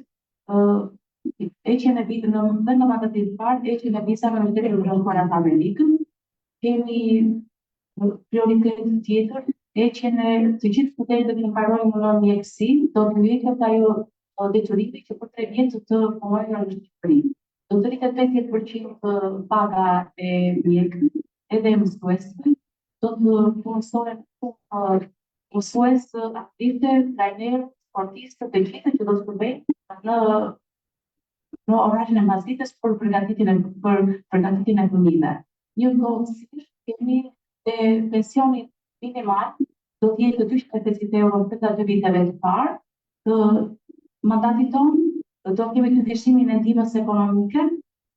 heqjen e vizave në mandatin e parë, heqjen e vizave në territorin e Amerikës. Kemi prioritet tjetër, heqjen e të gjithë studentëve që mbarojnë në mjekësi, do të heqet ajo detyrimi që për 3 vjet të punojnë në Shqipëri. Do të rritet 80% paga e mjekëve edhe mësuesve, do të punësohen mësues aktive, trajnerë, sportistë, të gjithë që do të shërbejnë në orarin e mazdites për përgatitjen e fëmijëve. Një kohësisht kemi pensionin minimal do të jetë 250 euro për të 2 viteve të parë. Mandatit tonë do kemi të ndryshimin e ndihmës ekonomike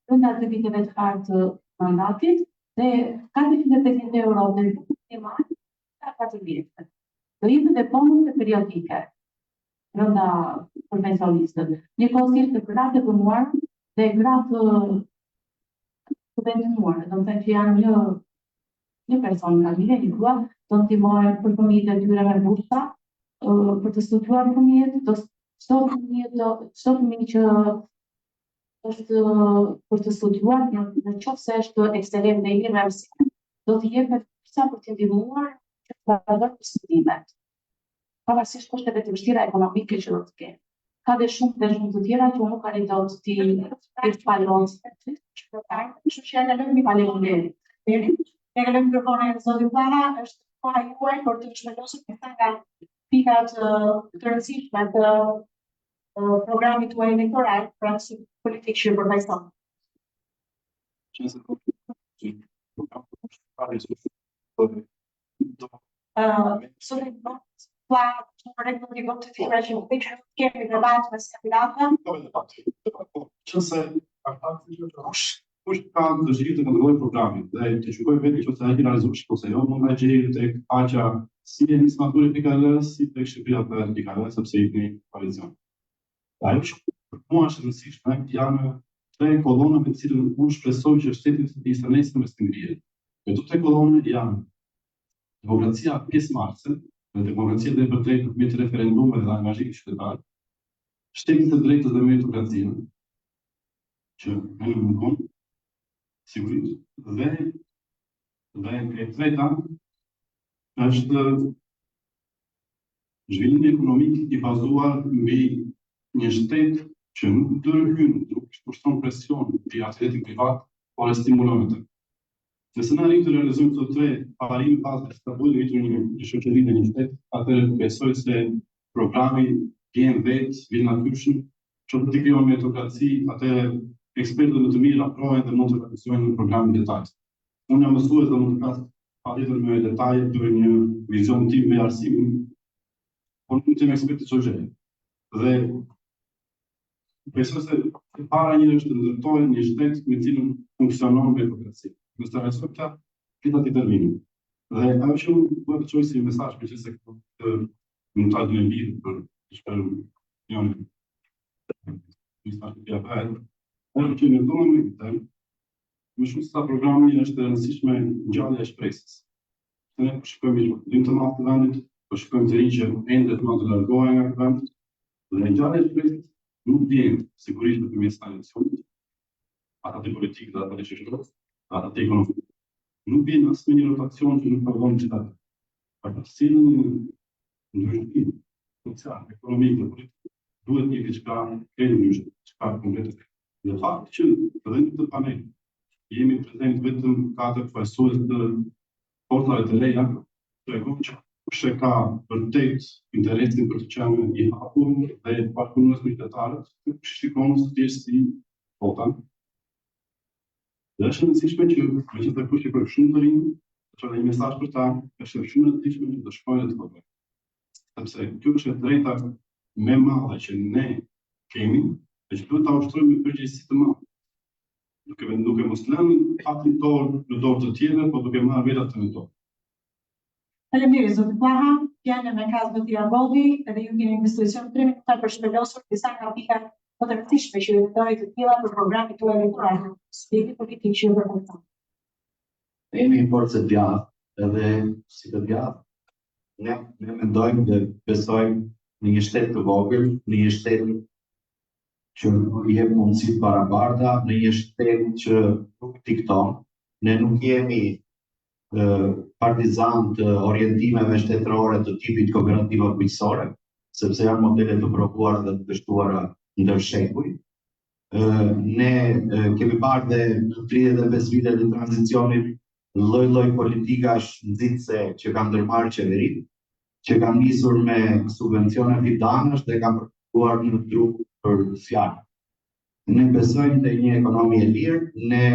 brenda 2 viteve të parë të mandatit Dhe 450 euro në lutën e marë ka 4 vjetë. Do jetë dhe ponët periodike brenda për mensualistët. Një kosisht të gratë të punuar dhe gratë të vendënuar, do të thënë që janë një person nga familja, një grua, do të ndihmojnë për fëmijët e tyre me bursa, për të studiuar fëmijët, çdo fëmijë që është për të studiuar, në qoftë se është ekselent dhe i mirë me mësimin, do t'i jepet bursa për t'i ndihmuar që të vazhdojnë për studimet. Pavarësisht kushteve të vështira ekonomike që do të kenë. Ka dhe shumë të tjera që nuk kanë do të t'i falon. Kështu që ne lëmë faleminderit. Ne lëmë mikrofonin e zotit Blaha, është koha juaj për të shpëndosur me nga pikat të rëndësishme të programit tuaj elektoral për atë politikë që përfaqëson. Regularly go to the regional picture, get the balance with Skandinavia. Kush ka dëshirë të kontrollojë programin dhe të shikojë vetë nëse ai realizohet ose jo, mund ta gjejë tek aqja si e nis maturë.al si tek shqipria.al sepse i një koalicion. Ajo që mua është rëndësishme janë 3 kolona me të cilën unë shpresoj që shteti të ishte nesër me të ngrihet. Këto 3 kolona janë demokracia pjesëmarrëse, dhe demokracia dhe e vërtetë me referendume dhe angazhimit qytetar, shteti të drejtës dhe meritokracinë, që ne nuk mundon, sigurisht, dhe e treta është zhvillimi ekonomik i bazuar mbi një shtet që nuk ndërhyn, nuk shpushton presion mbi aktivitetin privat, por e stimulon atë. Nëse ne arrijmë të realizojmë këto 3 parime bazë të bëjë rritur një shoqëri dhe një shtet, atëherë besoj se programi vjen vetë, vjen natyrshëm, që të krijon meritokraci, atëherë ekspertët më të mirë afrohen dhe mund të realizojnë në programin detaj. Unë jam mësues dhe mund të flas patjetër me detaje për një vizion tim me arsimin, por nuk jam ekspert i shoqërisë. Dhe besoj se para një është të ndërtojë një shtet me cilën funksionon meritokracia. Nëse realizojmë këtë, këta të terminin. Dhe ajo që unë bëhet të çoj si mesazh për çështën e mund ta bëjmë lidhje për shpërëm jonë. Është që në tonë me këtë, më shumë se programi është e rëndësishme ngjallja e shpresës. Ne po shikojmë një të madh të vendit, po shikojmë të rinj që ende të të largohen nga ky vend, dhe ngjallja e shpresës nuk vjen sigurisht nëpërmjet sanksioneve, ata të politikë dhe ata të shoqërisë, ata të ekonomikë. Nuk vjen as me një rotacion që nuk përgon qytetarët. Për të cilën ndryshim social, ekonomik dhe politik duhet një diçka e ndryshme, çka konkret. Në fakt që edhe në këtë panel jemi prezent vetëm 4 përfaqësues të forcave të reja, tregon që kush e ka vërtet interesin për të qenë i hapur dhe bashkëpunues me qytetarët, shikon se ti si votan. Dhe është rëndësishme që megjithëse kush i për shumë të rinj, që një mesazh për ta, është shumë e rëndësishme që të shkojnë të votojnë. Sepse kjo është e drejta më e madhe që ne kemi, dhe që duhet ta ushtrojmë me përgjegjësi të madhe. Duke mos lënë fatin tonë në dorë të tjerë, por duke marrë vetat në dorë. Faleminderit zotë Blaha, janë me kazë të tjera Boldi, edhe ju keni në dispozicion 3 minuta për shpëlosur disa nga pikat më të rëndësishme që drejtohet të tilla për programin tuaj elektoral, sfidë politikë që përfaqëson. Ne jemi një forcë të djathtë, edhe si të djathtë, ne mendojmë dhe besojmë në një shtet të vogël, në një shtet që i jep mundësi barabarta, në një shtet që nuk dikton, ne nuk jemi partizan të orientimeve shtetërore të tipit kooperativa bujqësore, sepse janë modele të provuara dhe të dështuara ndër shekuj. Ne kemi parë dhe në 35 vitet të tranzicionit lloj-lloj politikash nxitse që kanë ndërmarrë qeveritë, që kanë nisur me subvencione fidanësh dhe kanë përkuar në trup për fjalë. Ne besojmë te një ekonomi e lirë, ne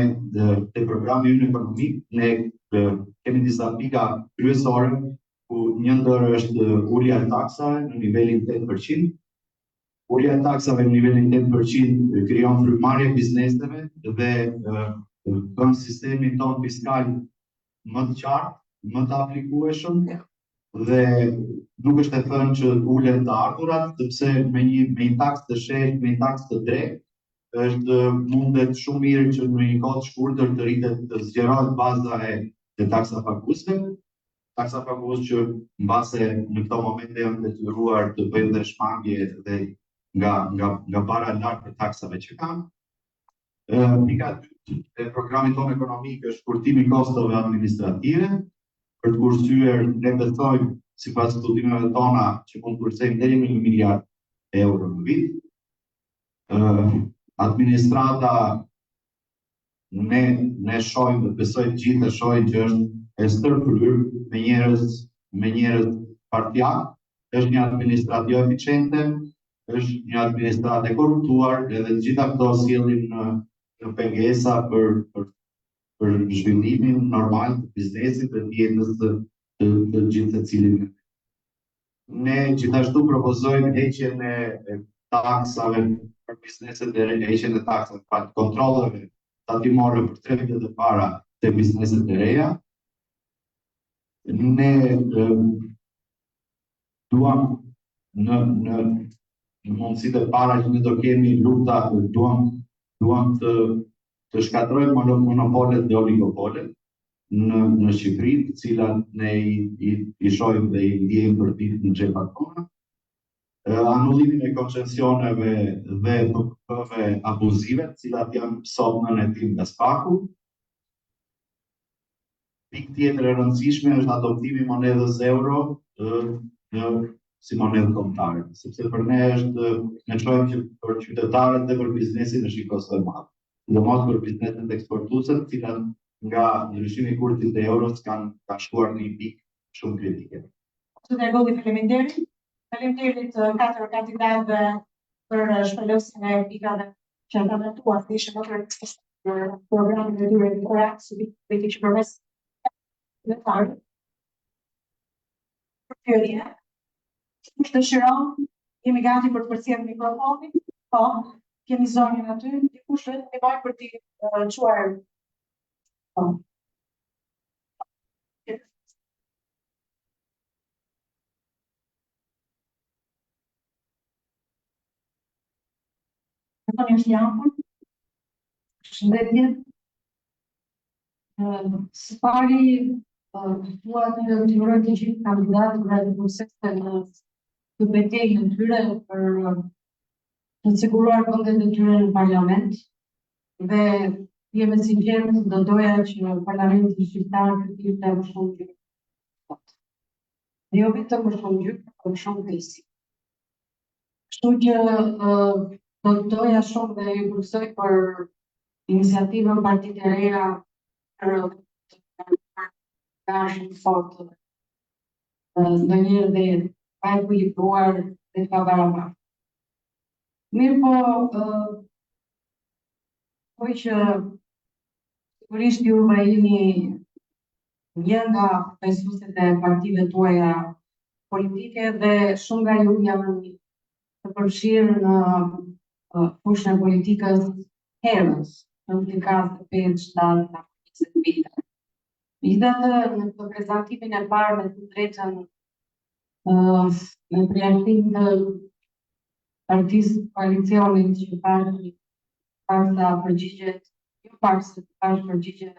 te programi ynë ekonomik, ne kemi disa pika kryesore, ku një ndër është ulja e taksave në nivelin 8%. Ulja e taksave në nivelin 8% krijon frymëmarrje bizneseve dhe bën sistemin ton fiskal më të qartë, më të aplikueshëm dhe nuk është e thënë që ulen të ardhurat, sepse me një taks të shenjtë, me një taks të drejtë është mundet shumë mirë që në një kohë të shkurtër të rritet të zgjerohet baza e taksa paguesve. Taksa pagues që mbase në këto momente janë detyruar të bëjnë dhe shmangje dhe nga para lartë të taksave që kanë. Pika e programit tonë ekonomik është shkurtimi i kostove administrative. Për të kursyer, ne besojmë, sipas studimeve tona, që mund të kursejmë deri në 1 miliard euro në vit. Administrata ne shohim dhe besoj të gjithë shohin që është e stërkryer me njerëz partijak, është një administratë jo eficiente, është një administratë e korruptuar, edhe të gjitha këto sjellin në pengesa për zhvillimin normal të biznesit dhe të jetës të gjithë secilit. Ne gjithashtu propozojmë heqjen e taksave për bizneset e heqjen e taksave për kontrolleve tatimore për 3 vjet e para të bizneset e reja. Ne duam në mundësitë e para që ne do kemi lufta, duam të shkatrojmë monopolet dhe oligopolet në Shqipëri, të cilat ne i shohim dhe i ndjejmë për ditë në xhepat tona. Anullimin e koncesioneve dhe PPP-ve abuzive, të cilat janë sot në hetim nga SPAK-u. Pikë tjetër e rëndësishme është adoptimi i monedhës euro si monedhë kombëtare, sepse për ne është, ne shohim që për qytetarët dhe për biznesin është një kosto e madhe. Sidomos për bizneset eksportuese, të cilat nga ndryshimi i kursit të euros kanë shkuar në një pikë shumë kritike. Faleminderit. Faleminderit 4 kandidatëve për shpallosjen e pikave që kanë trajtuar ishte për programin e tyre editorial, si vetë që përmes letarit. Përfyerje. Kush dëshiron, jemi gati për të përcjellë mikrofonin. Po, kemi zonën aty, dikush vetëm e baj për t'i çuar. Po. Shëndetje. Së pari, dua të ndihmoj të gjithë kandidatët në procesin të betejë në tyre për të siguruar vendet e tyre në parlament dhe jemi sinqertë, do doja që parlamenti shqiptar të ishte më shumë gjykë. Dhe jo vetëm më shumë gjykë, por më shumë pesi. Kështu që do doja shumë dhe ju kursoj për iniciativën Partitë e Reja për shumë fortë. Ndonjëherë dhe pa ekuilibruar dhe pa barabartë. Mirë po, që sigurisht ju jeni një nga besuesit e partive tuaja politike dhe shumë nga ju janë të përfshirë në fushën e politikës herës, në të kasë të 5-7 në 20 vite. Megjithatë, në të prezantimin e parë me të drejtën me përjashtim të partisë koalicionit që parsa përgjigjet, jo parsa të pash përgjigje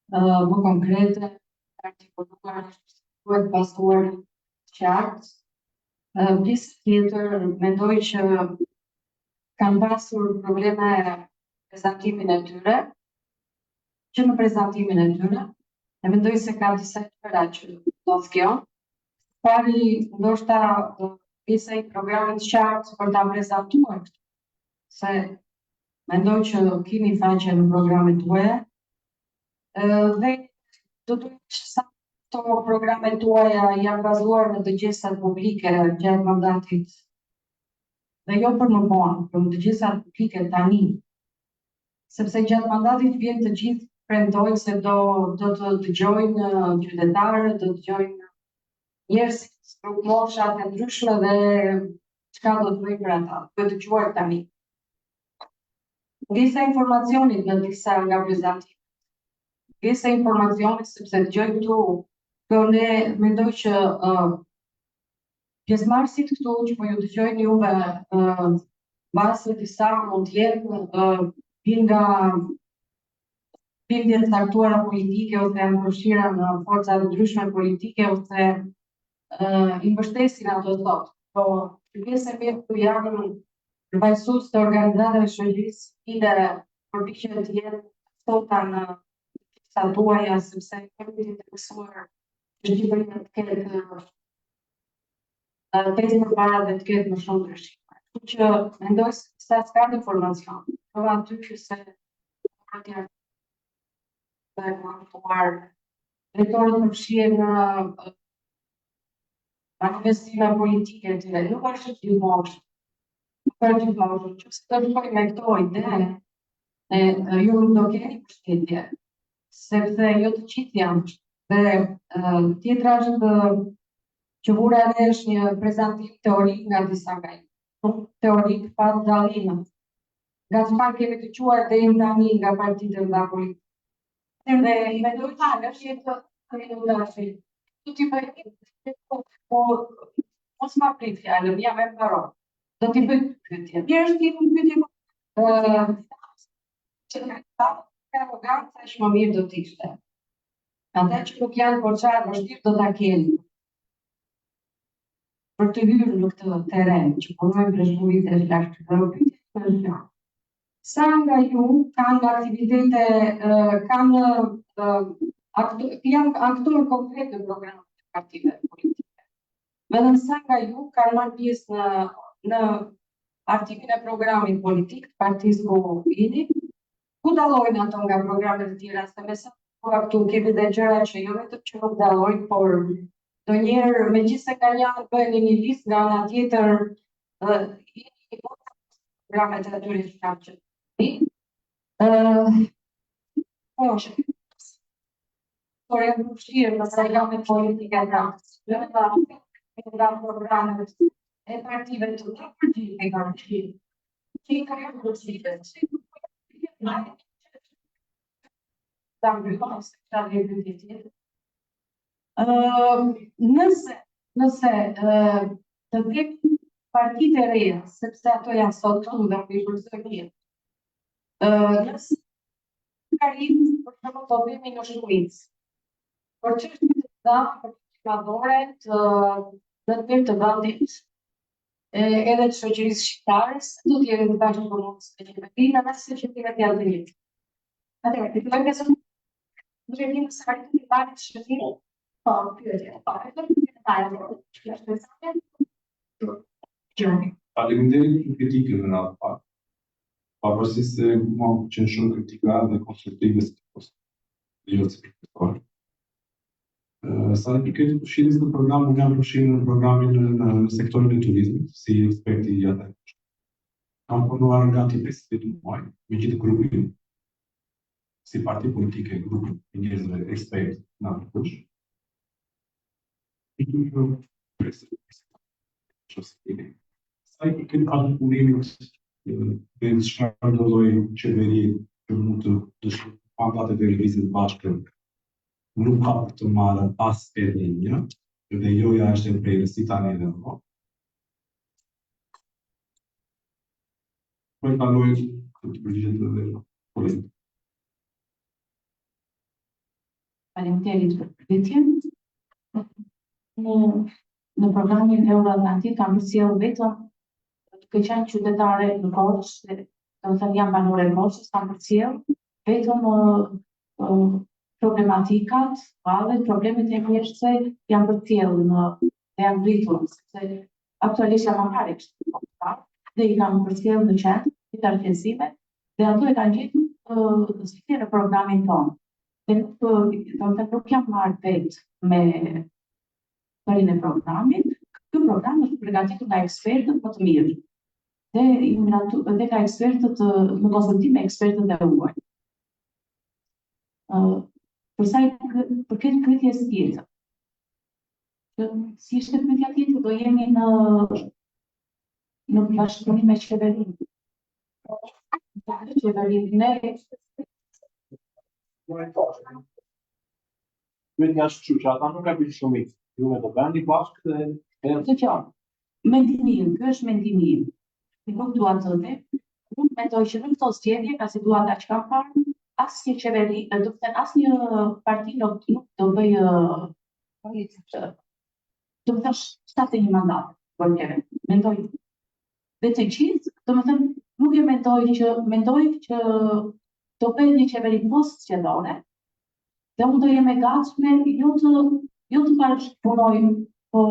më konkrete, artikuluar, duhet pasuar qartë. Pjesë tjetër, mendoj që kanë pasur probleme prezantimin e tyre, që në prezantimin e tyre, e mendoj se ka disa gjëra që ndodh kjo. Pari, ndoshta pjesa i programit qartë për ta prezantuar këtu, se mendoj që keni faqe në programet tuaja, dhe do të që sa këto programet tuaja janë bazuar në dëgjesat publike gjatë mandatit, dhe jo për më vonë, për dëgjesat publike tani, sepse gjatë mandatit vjen të gjithë premtojnë se do të dëgjojnë qytetarët, do të dëgjojnë njerëz, moshat e ndryshme dhe çka do të bëjnë për ata, duhet të dëgjuar tani. Ngesa e informacionit në disa nga prezantimet. Ngesa e informacionit sepse dëgjoj këtu, ne mendoj që pjesëmarrësit këtu që po ju dëgjojnë juve, mbase disa mund të jenë vinë nga bindje të caktuara politike ose janë përfshira në forca të ndryshme politike ose i mbështesin ato thot. Po pjesë e këtu janë përfaqësues të organizatave shoqërisë civile përpiqen të jenë thota në disa tuaja sepse kemi të interesuar që Shqipëria të ketë pesë përpara dhe të ketë më shumë ndryshime. Kështu që mendoj se sa s'ka informacion. Po aty që se drejtorët përfshihen në manifestime politike të nuk është gjithmonë. Që se të shkoj me këto ide, ju nuk do keni përshëndetje, sepse jo të gjithë janë. Dhe tjetra është që vura vesh një prezantim teorik nga disa nga teorik pa dallime. Nga çfarë kemi të quar deri tani nga partitë e mëdha politike. Dhe i mendoj që është jetë këllë tu t'i bëjë, po mos ma prit fjallën, jam e mbaron. Do t'i bëjë pyetje. Mirë është t'i pyetje që ka arroganca është më mirë do t'ishte. Ata që nuk janë porçarë vështirë do t'a keni. Për të hyrë në këtë teren që punojnë për shkujt e lashtë të pyetje. Sa nga ju kanë aktivitete, janë aktorë konkret në programet e partive politike. Vetëm sa nga ju kanë marrë pjesë në aktivin e programit politik të partisë ku jeni, ku dallojnë ato nga programet e tjera, se me sa këtu kemi dhe gjëra që jo vetëm që nuk dallojnë, por ndonjëherë megjithëse kanë janë bëjnë një listë nga ana tjetër, programet e atyre që kanë që por e përfshirë në programet politike nga programet e partive të të përgjithë e kanë përgjithë. Që i ka e përgjithë. Ta më bëjtë, se ta dhe përgjithë. Nëse të kemi partitë e reja, sepse ato janë sot këtu dhe për i përgjithë. Nësë ka rritë për shumë të dhemi në shkuicë. Por që është të da për të madhore në të të vendit edhe të shoqërisë shqiptarës, do t'jeri në bashkë për mundës të Shqipërinë, nëse që t'jeri t'jallë të rritë. Atëherë, të të nëse në rritë në sëritë të barit të shqipërinë, po, pyetje, po, e të Faleminderit për kritikën në atë pak. Pavarësisht se mua më pëlqen shumë kritika dhe konstruktive si jo si kritikore. Sa i përket përfshirjes në program, unë jam përfshirë në programin në sektorin e turizmit, si eksperti i atë. Kam punuar nga 15 muaj me gjithë grupin, si parti politike, grupin e njerëzve ekspert në atë fush. Sa i përket atë punimit dhe çfarë do lloj qeveri që mund të dëshmojë mandatet e lëvizjes bashkë nuk ka për të marrë pas e linja, dhe joja është e prerë si tani edhe më. Po e kaloj të përgjigjet dhe politikë. Faleminderit për pyetjen. Në programin Euroatlantik kam përcjellë vetëm duke qenë qytetare në Korçë, do të thënë jam banore e Korçës, kam përcjellë vetëm problematikat, problemet e njerëzve janë përcjellë dhe janë rritur, sepse aktualisht jam anëtare dhe i kam përcjellë në qendër të argëzime dhe ato e kanë gjetur si në programin tonë. Dhe nuk jam marrë vetë me përin e programit, këtë program është përgatitur nga ekspertët më të mirë dhe ka ekspertët në konsultim me ekspertët e huaj. Përsa i përket pyetjes tjetër. Si ishte pyetja tjetër, do jemi në bashkëpunim me qeverinë. Qeverinë ne Pyetja është kështu që ata nuk e bëjnë shumicë. Ju me do bëni bashkë dhe të qartë. Mendimi im, ky është mendimi im. Nuk dua të thotë, nuk mendoj që në këto zgjedhje, pasi dua nga çka parë, asnjë qeveri, do të thënë asnjë parti nuk do bëj do të thash 71 mandate për qeveri. Mendoj dhe të gjithë, do të thënë nuk e mendoj që do bëj një qeveri post-zgjedhore. Dhe unë do jem e gatshme jo të bashkëpunoj, po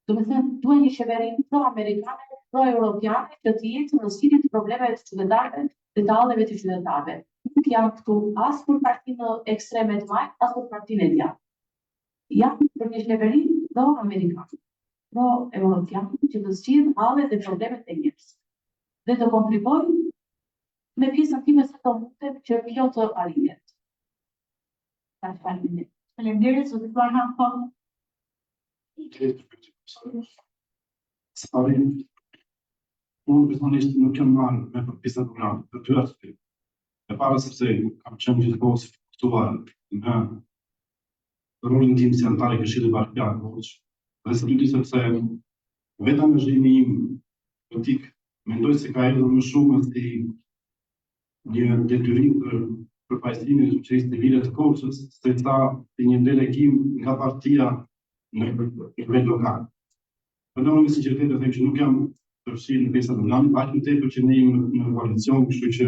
do të thënë duhet një qeveri pro-amerikane, pro-europiane, që të jetë në zgjidhje të problemeve të qytetarëve dhe të halleve të qytetarëve. Nuk jam këtu as për partinë ekstreme të majtë, as për partinë e djathtë. Jam për një qeveri pro-amerikane, pro-europiane, që të zgjidhë hallet dhe problemet e njerëzve. Dhe të kontribuoj me pjesën time sa do mundem që kjo të arrihet. Faleminderit, zoti Farhan, po. Unë personalisht nuk jam marrë me përpisa programit, për dy arsye. E para sepse kam qenë gjithkohës fokusuar në rolin tim si antar i Këshillit Bashkiak, dhe së dyti sepse vetë angazhimi im politik mendoj se ka erdhur më shumë si një detyrim për përfaqësimin e shoqërisë civile të Korçës, se sa si një delegim nga partia në nivel lokal. Por me sinqeritet të them që nuk jam përfshirë në pjesën e programit, aq më tepër që ne jemi në koalicion, kështu që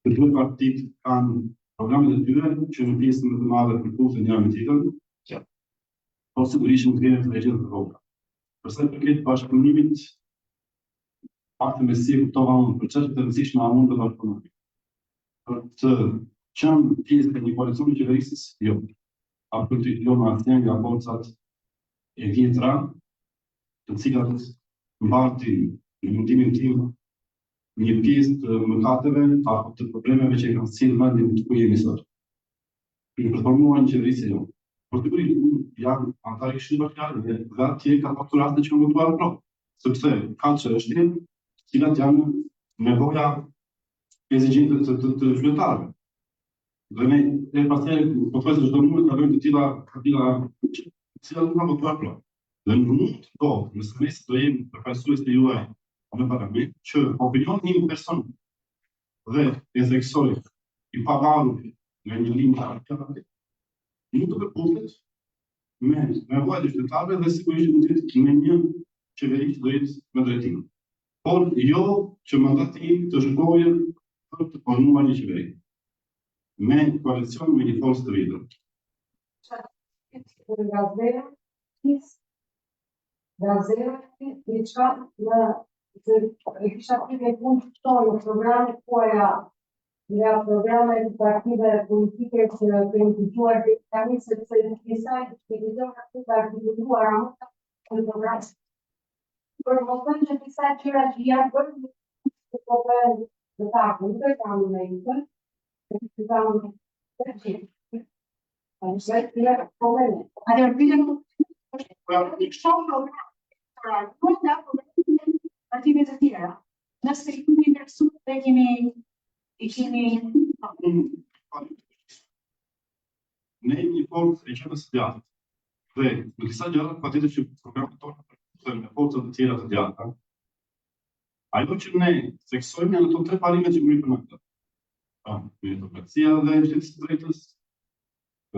të dy partitë kanë programet e tyre që në pjesën më të madhe përkushten njëra me tjetrën. Po sigurisht nuk kemi të rregjë të vogla. Për sa i përket bashkëpunimit, fakti me si kuptova unë për çështje të rëndësishme a mund të bashkëpunojmë. Për të qenë pjesë të një koalicioni qeverisës, jo. Absolutisht jo me asnjë nga forcat e vjetra, të cilat mbartin në mendimin tim një pjesë të mëkateve apo të problemeve që kanë sjellë vendin ku jemi sot. Për të formuar një qeverisë jo. Por sigurisht unë jam antar i Këshillit Bashkiak dhe atje ka pasur raste që më votuar pro, sepse ka çështje të cilat janë nevoja exigjente të qytetarëve. Dhe ne e pastaj po thosë se çdo muaj ka vënë të tilla që nuk kanë votuar pro. Dhe në mund të nëse ne do jemi përfaqësues të juaj në parlament, që opinionin im personal dhe e theksoj i pavarur nga një linjë partitare, nuk të përputhet me nevojat e qytetarëve dhe sigurisht mund të jetë me një qeveri që do jetë me drejtim. Por jo që mandati im të shkojë për të formuar një qeveri me koalicion me një forcë të vjetër. Gazera, diçka e kisha pritet punë tonë programe kuaja nga programe të partive politike që të implementuar dhe tani sepse disa që të artikuluar në program. Por më thënë që disa gjëra që janë bërë të bëhen të takë, nuk e kam në ime, të kam të gjithë. Atëherë pyetja është shumë partive të tjera. Nëse i kemi interesuar dhe i kemi Ne jemi një forcë e qendrës së djathtë. Dhe në disa gjëra patjetër që programet tona përkthehen me forca të tjera të djathta. Ajo që ne theksojmë janë ato tre parimet që kemi për këtë. Meritokracia dhe shtetësia e drejtës,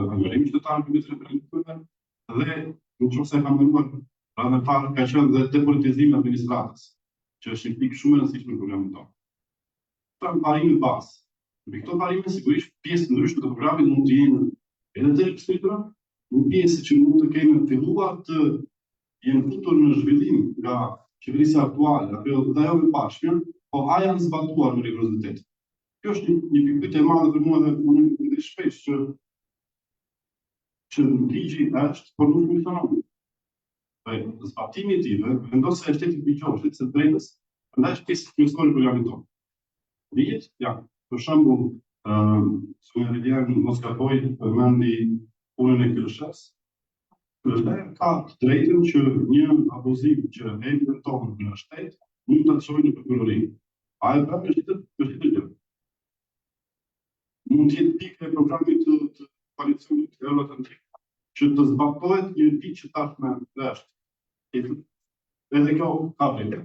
angazhimi qytetar në referendum dhe nëse e kam mëruar radhën e parë ka qenë dhe depolitizimi i administratës, që është një pikë shumë e rëndësishme në programin tonë. Këto janë parimet bazë. Mbi këto parime sigurisht pjesë ndryshme të programit mund të jenë edhe të eksploituara, një pjesë që mund të kemi filluar të jenë futur në zhvillim nga qeverisja aktuale apo dhe ajo e pashme, po a janë zbatuar me rigorozitet. Kjo është një pikë e madhe për mua dhe unë e shpesh që ligji është, por nuk funksionon. Zbatimi i tij vendosja e shtetit ligjor, shtetit të drejtës, prandaj është pjesë kryesore e programit tonë. Ligjet janë, për shembull, Sonja Rivier mos gaboj përmendi punën e KLSH-s. KLSH ka të drejtën që një abuzim që e implementon në shtet mund ta çojë në prokurori. A e prapë është të gjë. Mund të jetë pikë e programit të koalicionit euroatlantik që të zbatohet një ditë që tashmë është. Edhe kjo ka vlerë.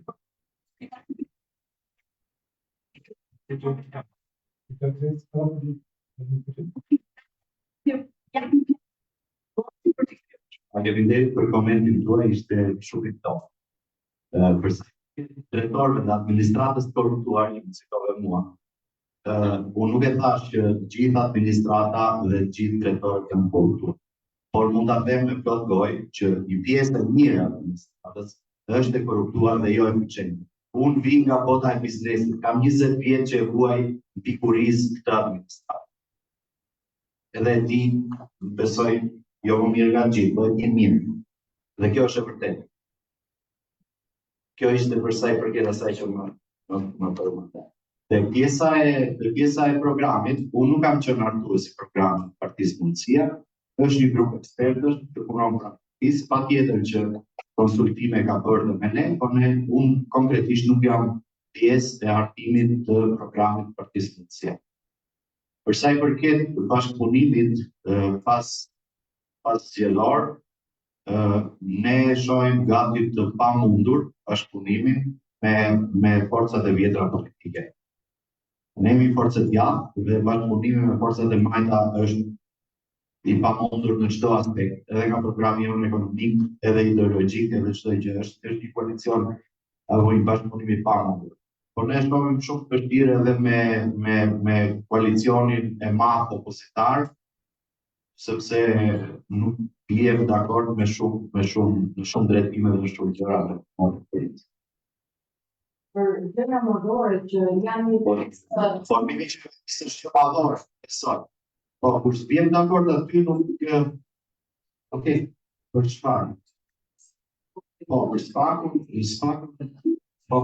Faleminderit për komentin tuaj, ishte shumë i top. Për drejtorëve dhe administratës korruptuar, që më citove mua, unë nuk e thash që gjithë administrata dhe gjithë drejtorët janë korruptuar. Por mund ta them me plot gojë që një pjesë e mirë e administratës është e korruptuar dhe jo eficiente. Unë vi nga bota e biznesit, kam 20 vjet që e huaj pikurisë këtë administratë. Edhe e di, besoj, jo më mirë nga gjithë, po e di mirë. Dhe kjo është e vërtetë. Kjo ishte për sa i përket asaj që më përmendë. Dhe pjesa e programit, unë nuk kam qenë artues i programit Partisë Mundësia, është një grup ekspertësh që punon për partisë, patjetër që konsultime ka bërë dhe me ne, por unë konkretisht nuk jam pjesë e hartimit të programit Partisë Mundësia. Për sa i përket bashkëpunimit pas zgjedhor, ne shohim gati të pamundur bashkëpunimin me forcat e vjetra politike. Ne jemi forcë të jashtë dhe bashkëpunimi me forcat e majta është i pamundur në çdo aspekt, edhe nga programi jonë ekonomik, edhe ideologjik, edhe çdo gjë është një koalicion apo një bashkëpunim i pamundur. Por ne shohim shumë të vështirë edhe me koalicionin e madh opozitar, sepse nuk jem dakord me shumë drejtime dhe shumë gjëra të politikës. Për gjëra mëdore që janë një Formimi që është jo madhor, e sot. Po, kur s'bjem dakord aty nuk... Okej, për çfarë? Po, për spakun, po...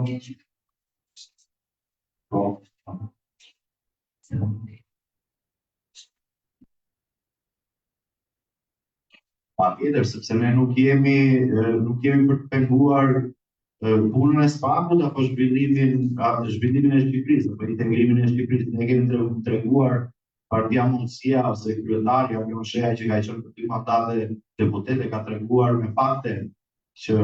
Patjetër, sepse ne nuk jemi për të penguar punën e spakut apo zhvillimin e Shqipërisë, apo integrimin e Shqipërisë. Ne kemi treguar Partia Mundësia ose kryetari Armion Sheha që ka qenë për 2 mandate deputete ka treguar me fakte që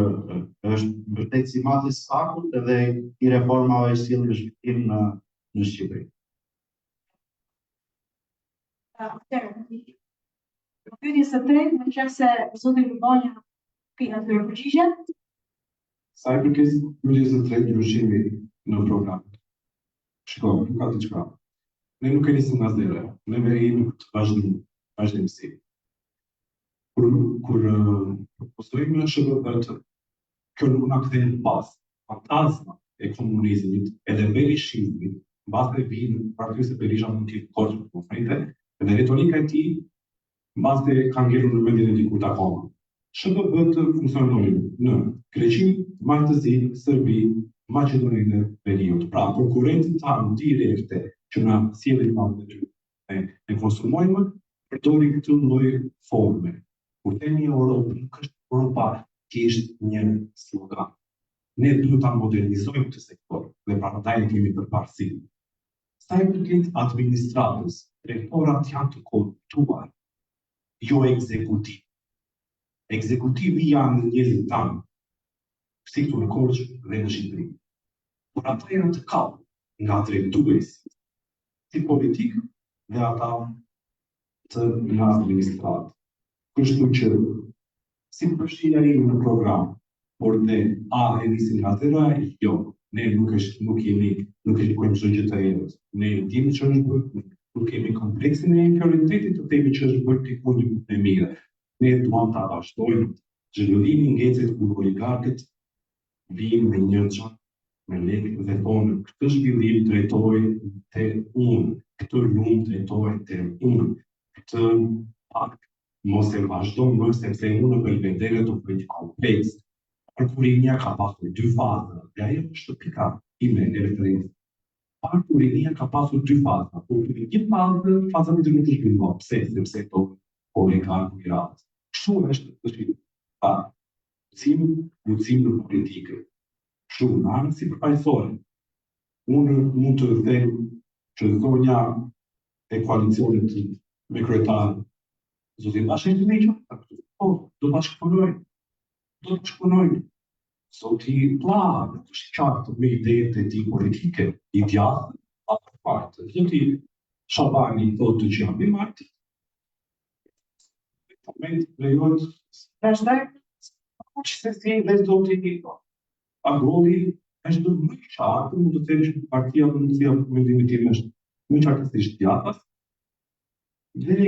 është vërtet si mati i spakut edhe i reformave sjellë zhvillim në Shqipëri. Pyetja së tretë, në qoftë se zoti Lubonja ka një përgjigje. Sa i përket pyetjes së tretë, ndryshimi në program. Shikoj, nuk ka diçka. Ne nuk kemi si nga zero, ne jemi të vazhdimësi. Kur proposojmë në SHPP, kjo nuk na kthen pas. Fantazma e komunizmit edhe verishizmit, mbas e vinë Partia se Berisha mund të jetë konkrete, dhe retorika e tij mbas e ka ngjerur në mendjen e dikujt akoma. SHPP funksionojnë në Greqi, Maltëzi, Serbi, Maqedoni dhe Veriut. Pra, konkurrentit tanë direkte që na sjellin në ne konsumojmë, përdorin këtë lloj forme. Kur themi Europë, nuk është Europa thjesht një slogan. Ne duhet ta modernizojmë këtë sektor dhe prandaj ne kemi përparësi. Sa i përket administratës, drejtorat janë të korruptuar, jo ekzekutiv. Ekzekutivi janë njerëzit tanë, si këtu në Korçë dhe në Shqipëri. Por ata janë të kallë nga drejtuesi, si politik dhe ata të nga administratë. Kështu që si përfshirja në program, por ne e nisim nga zero, jo, ne nuk shikojmë çdo gjë të errët. Ne dimë ç'është bërë, nuk kemi kompleksin e inferioritetit të themi që është bërë tek mundi e mirë. Ne duam ta vazhdojmë zhvillimin ngecet kur oligarkët vinë me një çast me lekë dhe thonë këtë zhvillim drejtoj te unë, këtë lumë drejtoj te unë, këtë pak mos e vazhdojmë më sepse unë Belvedere do bëj kompleks. Parkurinia ka pasur 2 faza, dhe ajo është pika ime e referencës. Parkurinia ka pasur 2 faza, por në një fazë, faza më nuk është zhvilluar. Pse? Sepse to oligarku i radhës. Kështu është të shqipt. Lucim në politikë. Shumë në anën si përfaqësore. Unë mund të them që zonja e koalicionit me kryetarë, zoti Bashir të Meqo, do të shpunojnë. Zoti Plla, nuk është qartë me idetë e tij politike, i djathtë apo partë. Zoti Shabani thotë që janë martë. Moment lejohet vazhdoj që se si dhe zoti Agoli është më i qartë, mund të them që partia policia për mendimin tim është më qartësisht djathtas. Dhe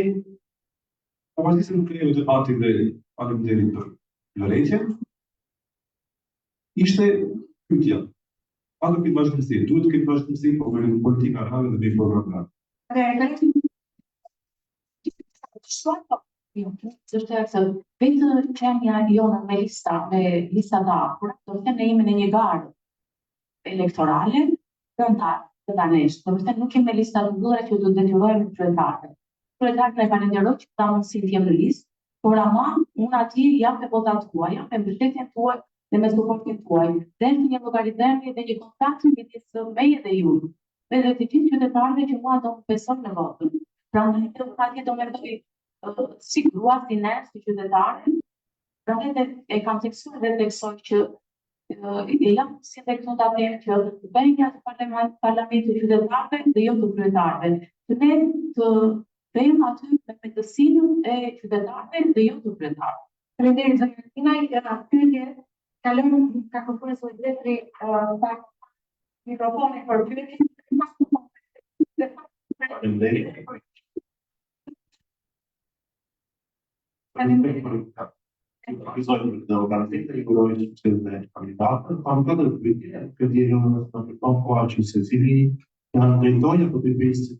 pavarësisht se nuk lejo debatin dhe faleminderit për vërejtjen, ishte pyetja. Pa të këtë bashkëmësi, duhet të këtë bashkëmësi, po për politika rrallë dhe një program. Është se vetë qenia jona me lista të hapura, do të thënë ne jemi në një garë elektorale brëndanesht. Do të thënë nuk kemi lista të mbyllura që do të detyrojmë kryetarët. Kryetarët e kanë që ta mundësi të jenë në listë, por ama unë aty jam me votat tuaja, me mbështetjen tuaj dhe me suportin tuaj. Dhe në një llogaritëdhënie dhe një kontakt midis meje dhe ju. Dhe të gjithë qytetarëve që mua do të besojnë në votën. Prandaj atje do mendoj si grua si ne, si qytetarë, prandaj e kam tekstuar dhe teksoj që e jam si tek këto datë që bëjnë të parlamentit qytetarëve dhe jo të kryetarëve. Të ne të bëjmë aty me mendësinë e qytetarëve dhe jo të kryetarëve. Faleminderit zotëri Tina, pyetje, kalojmë ka konferencë së drejtëri pak mikrofonin për pyetje. Faleminderit. Bisogna garantire i valori delle candidato, quando del pyetje, che diano una stagione qua ci si civili, che hanno drejtoja potrebbe essere.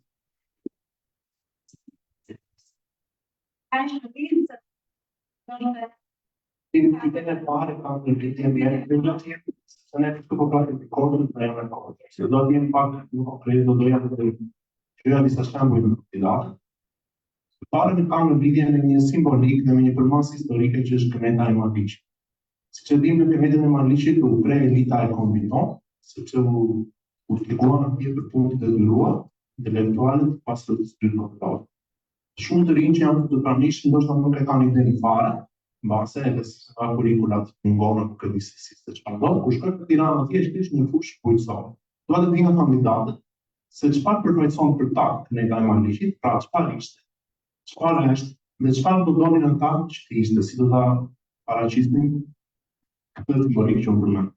Deve fare quando il PTM non è tutto popolato di corso non è una cosa. Se do di impatto non credo doja disa shembuj në kandidatë. Pare në kam në lidhje me një simbolik dhe me një përmas historike që është Këmeta e Marliqit. Siç e dimë në Këmetën e Marliqit u pre elita e kombiton, sepse u shpjeguan atje për punë të detyruar, intelektualët pas të styrë. Shumë të rinj që janë të pranishëm ndoshta nuk e kanë idenë fare, mbase edhe se ka kurrikulat mungon apo këtë si çfarë do, kur shkoj në Tiranë atje është një fushë bujqësore. Dua të di nga kandidatët se çfarë përfaqëson për ta Këmeta e Marliqit, pra çfarë ishte. Çfarë është dhe çfarë do donin ata që të ishte, si do ta paraqisnin këtë simbolik që unë përmend.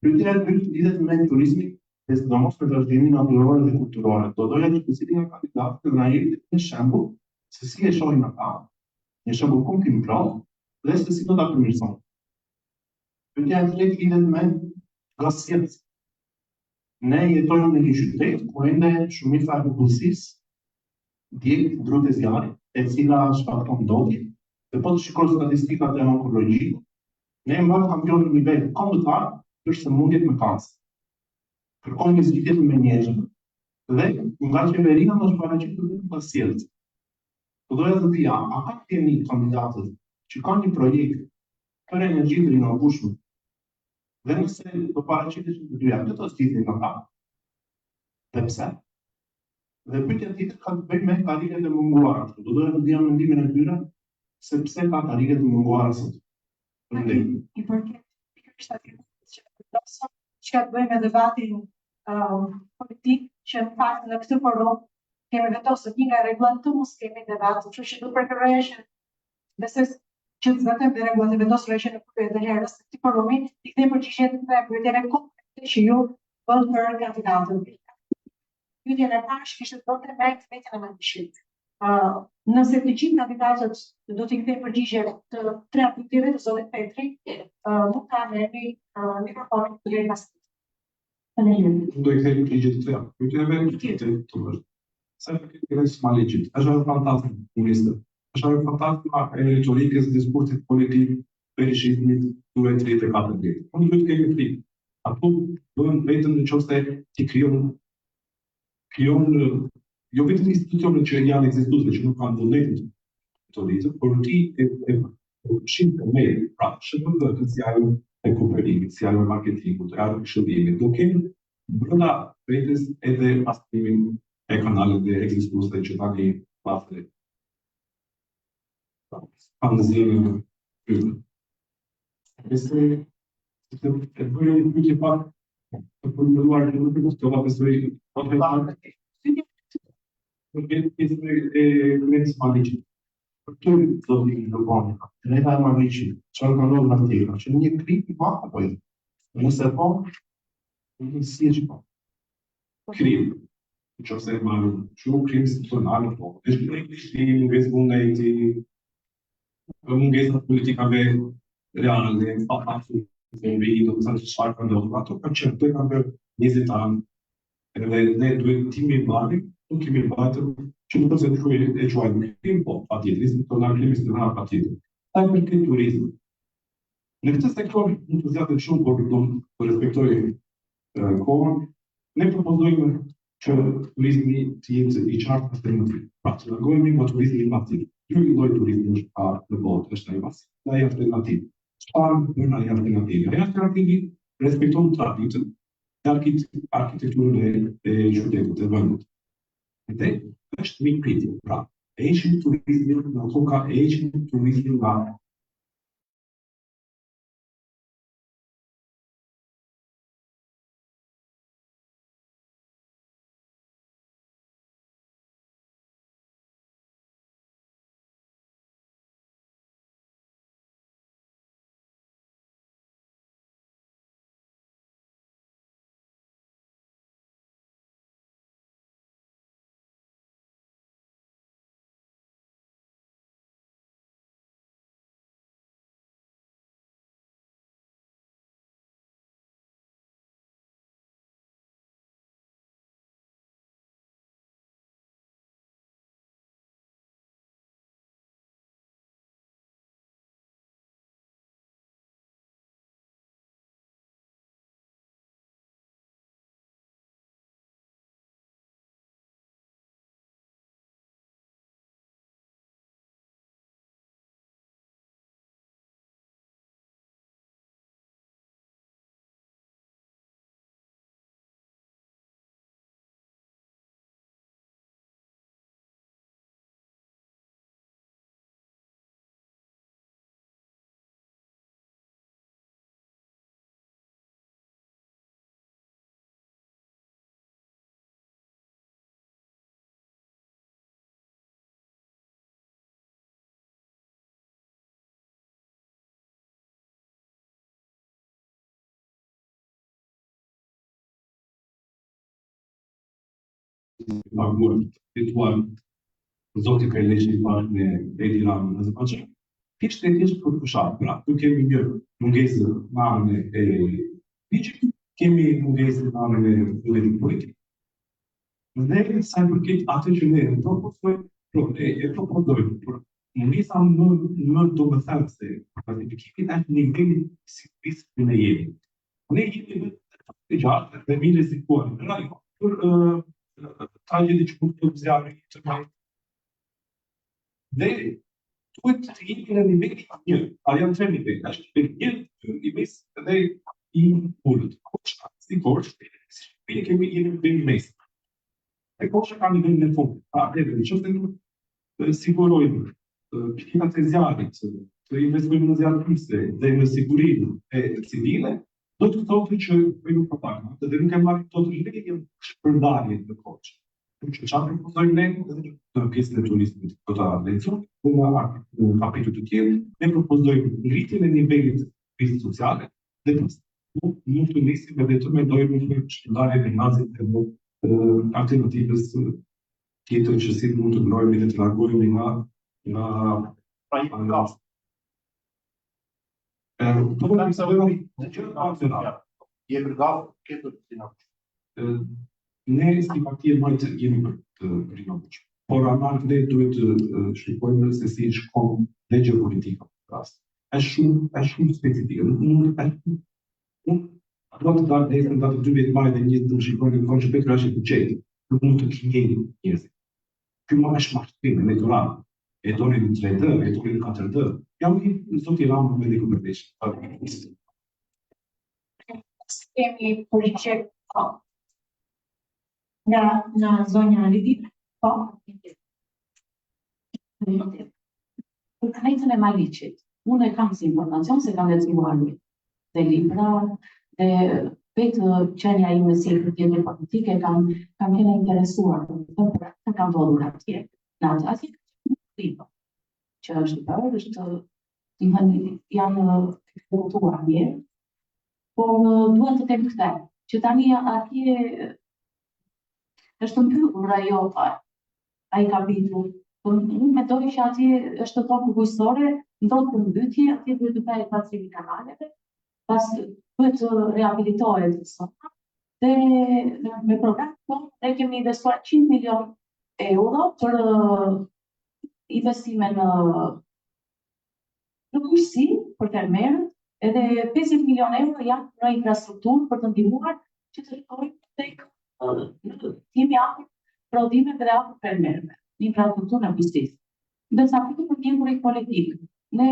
Pyetja e dytë lidhet me turizmin dhe sidomos me vazhdimin natyror dhe kulturor. Do doja që secili nga kandidatët të na jepte një shembull se si e shohin ata, një shembull konkret dhe se si do ta përmirësojnë. Pyetja e tretë lidhet me gasjet. Ne jetojmë në një qytet ku ende shumica e popullsisë djeg drut e zjarit, e cila shkakton ndotje, dhe po të shikoj statistikat e onkologjike, ne mbajmë kampion në nivel kombëtar për sëmundjet me kancer. Kërkojmë një zgjidhje të menjeshme dhe nga qeveria mos paraqitet vetëm pacientët. Po doja të dija, a ka keni kandidatët që kanë një projekt për energji të rinovueshme dhe nëse do paraqiteshin të dyja, këto zgjidhje nga ta. Dhe pse? Dhe pyetja tjetër ka të bëjë me karrieret e munguara. Do doja të dija mendimin e tyre se pse ka karrieret e munguara sot. I përket pikërisht atij që ka të bëjë me debatin politik, që në fakt në këtë forum kemi vendosur një nga rregullat të mos kemi debat, kështu që do preferoja që besoj që të zbatojmë dhe rregullat e vendosura që në pyetje të herës të këtij forumi, i kthejmë përgjigjet në pyetjeve konkrete që ju bëni për kandidatën. Pyetja e parë kishte të bënte me Këmetën e Marliqit. Nëse të gjithë kandidatët do t'i kthejnë përgjigje të tre pyetjeve të zotit Petri, mund ta merrni mikrofonin deri pas. Do i kthej përgjigje të tre pyetjeve të tjerë. Sa përket Këmetës së Marliqit, është një fantazm kulturiste. Është një fantazm e retorikës së diskursit politik perishizmit duhet 34 vjet. Unë duhet të kemi frikë. Ato bëhen vetëm nëse ti krijon jo vetëm institucionet që janë ekzistuese, që nuk kanë vullnetin të rritën, por ti e shim të merr, pra, SHPP, si ajo e kupërimit, si ajo e marketingut, ajo e shërbimit, do kenë brenda vetes edhe pastrimin e kanaleve ekzistuese që tani pastaj pandeminë hyn. Besoj se të bëjë një pyetje pak të përmbuluar në nuk të besoj Porque pjesë e kërkesës maligjit. Për të zoti Lugoni, ne ta marrëçi, çfarë ka ndodhur atje, që një krim i madh apo jo? Nëse po, një si është po. Krim. Nëse marrë shumë krim institucional po. Është një mungesë vullneti, mungesë politikave reale, pa pasur se do të thënë çfarë ka ndodhur. Ato kanë qenë të kanë bërë 20 anë. Edhe ne duhet timi mbani, nuk kemi mbajtur që nuk se e quajmë krim, po patjetër, institucional krim institucional patjetër. Sa i përket turizmit. Në këtë sektor nuk të zgjatet shumë, por do të respektoj kohën. Ne propozojmë që turizmi të jetë i qartë alternativ. Pra, të largohemi nga turizmi masiv. Dy lloj turizmi është në botë, është ai masiv, dhe ai alternativ. Çfarë bën ai alternativ? Ai alternativi respekton traditën e arkitekturën e qytetit të vendit. Dhe është një kritik. Pra, heqim turizmin nga koka, heqim turizmin nga paguar ritual zoti ka leshi parë në Edi Rami në Azerbajdžan. Thjesht për fushat. Pra, tu kemi një mungesë në anën e ligjit, kemi mungesë në anën e vullnetit politik. Dhe sa i përket atë që ne propozojmë, por mungesa më dobethënëse, ratifikimi është niveli i sigurisë në jemi. Ne jemi të gjatë dhe mirë rrezikuar në rajon për tragedi që mund të zjarri të majtë. Dhe duhet të jemi në niveli një, a janë tre niveli, është për një i mes dhe i ullët. Koqa, si koqë, kemi jemi në mes. E koqa ka nivelin e fundit. Pra, edhe në qëftë nuk sigurojmë pikitat e zjarrit, të investojmë në zjarrëtise dhe në sigurinë e civile, do të thotë që bëjmë propagandë dhe nuk e marrim dot rrjedhën shpërndarje të koqë. Që çfarë propozojmë ne në pjesën e turizmit do ta lexojmë në kapitull të tjerë, ne propozojmë ngritjen e nivelit të pjesës sociale dhe mund të nisim edhe të mendojmë në shpërndarjen e nazit të alternativës tjetër që si mund të ndrojmë dhe të largohemi nga ne si parti e majtë jemi për të rinovuar. Por anë ne duhet të shikojmë se si shkon legja politika në rast. Është shumë specifike. Nuk do të dalë në datë 12 maj dhe njëtë të shikojnë në konë që Petru është i buqeti. Nuk mund të kinjeni njerëzit. Ky më është mashtrim elektoral. E doni në 3D, e doni në 4D. Jam një zoti Rama me Liku Përvesh. Kemi përgjek Nga zonja Lidit, po. Për kanetën e Maliqit, unë e kam si informacion se kam lexuar dhe libra, dhe vetë qenia ime si përgjigje politike kam qenë interesuar për të kam ndodhur atje. Në atje libra që është bërë, janë eksploatuar njerë, por duhet të them këtë, që tani atje është mbyllur ajo ai kapitull. Unë mendoj që atje është tokë bujqësore, ndodh përmbytje, atje duhet të bëhet pastrim i kanaleve, pas duhet të rehabilitohet zona, dhe me program ne kemi investuar 100 milion euro për investime në bujqësi për fermerët, edhe 50 milion euro janë në infrastrukturë për të ndihmuar që të shkojmë tek kemi hapur prodhime dhe hapur fermerëve, në infrastrukturën e bujqësisë. Ndërsa për përgjegjërit politik, ne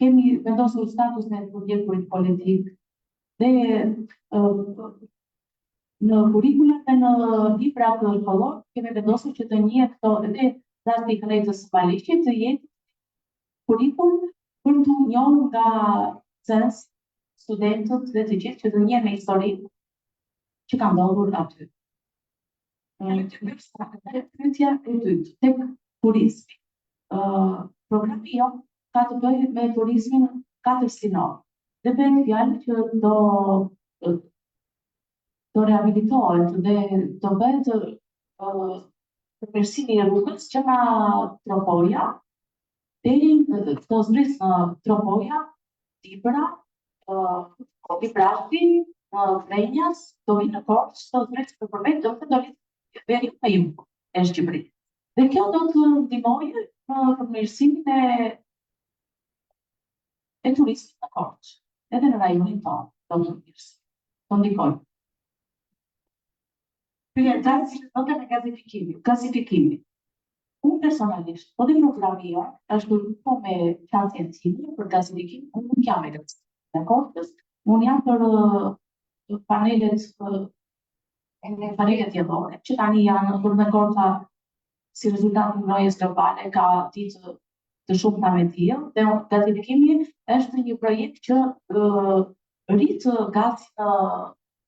kemi vendosur statusin e përgjegjërit politik dhe në kurrikulat dhe në librat shkollor kemi vendosur që të njihet këto dhe rasti i Kanetës së Maliqit të jetë kurrikull për të njohur nga nxënës, studentët dhe të gjithë që të njihen me historinë që ka ndodhur aty. Pyetja e dytë, tek turizmi. Programi jon ka të bëjë me turizmin 4 sinor. Dhe bëhet fjalë që do rehabilitohet dhe do bëhet përmirësimi i rrugës që nga Tropoja deri do zbrisë në Tropoja, Tibra, Librati, Vrenjas, do vinë në Korçë, do zbrisë për përmet, do rritë veri me jug e Shqipërisë. Dhe kjo do të ndihmojë në përmirësimin e turismit në Korçë, edhe në rajonin tonë, do të përmirësojë. Do ndikojë. Nota në gasifikimi. Unë personalisht, po dhe programi jonë është po me qasjen time për gasifikim, unë nuk jam e gasifikim në Korçës, unë jam për panelet jellore, që tani janë për në Korça si rezultat të mbrojtjes globale ka ditë të shumta me diell, dhe gasifikimi është një projekt që rrit gazin në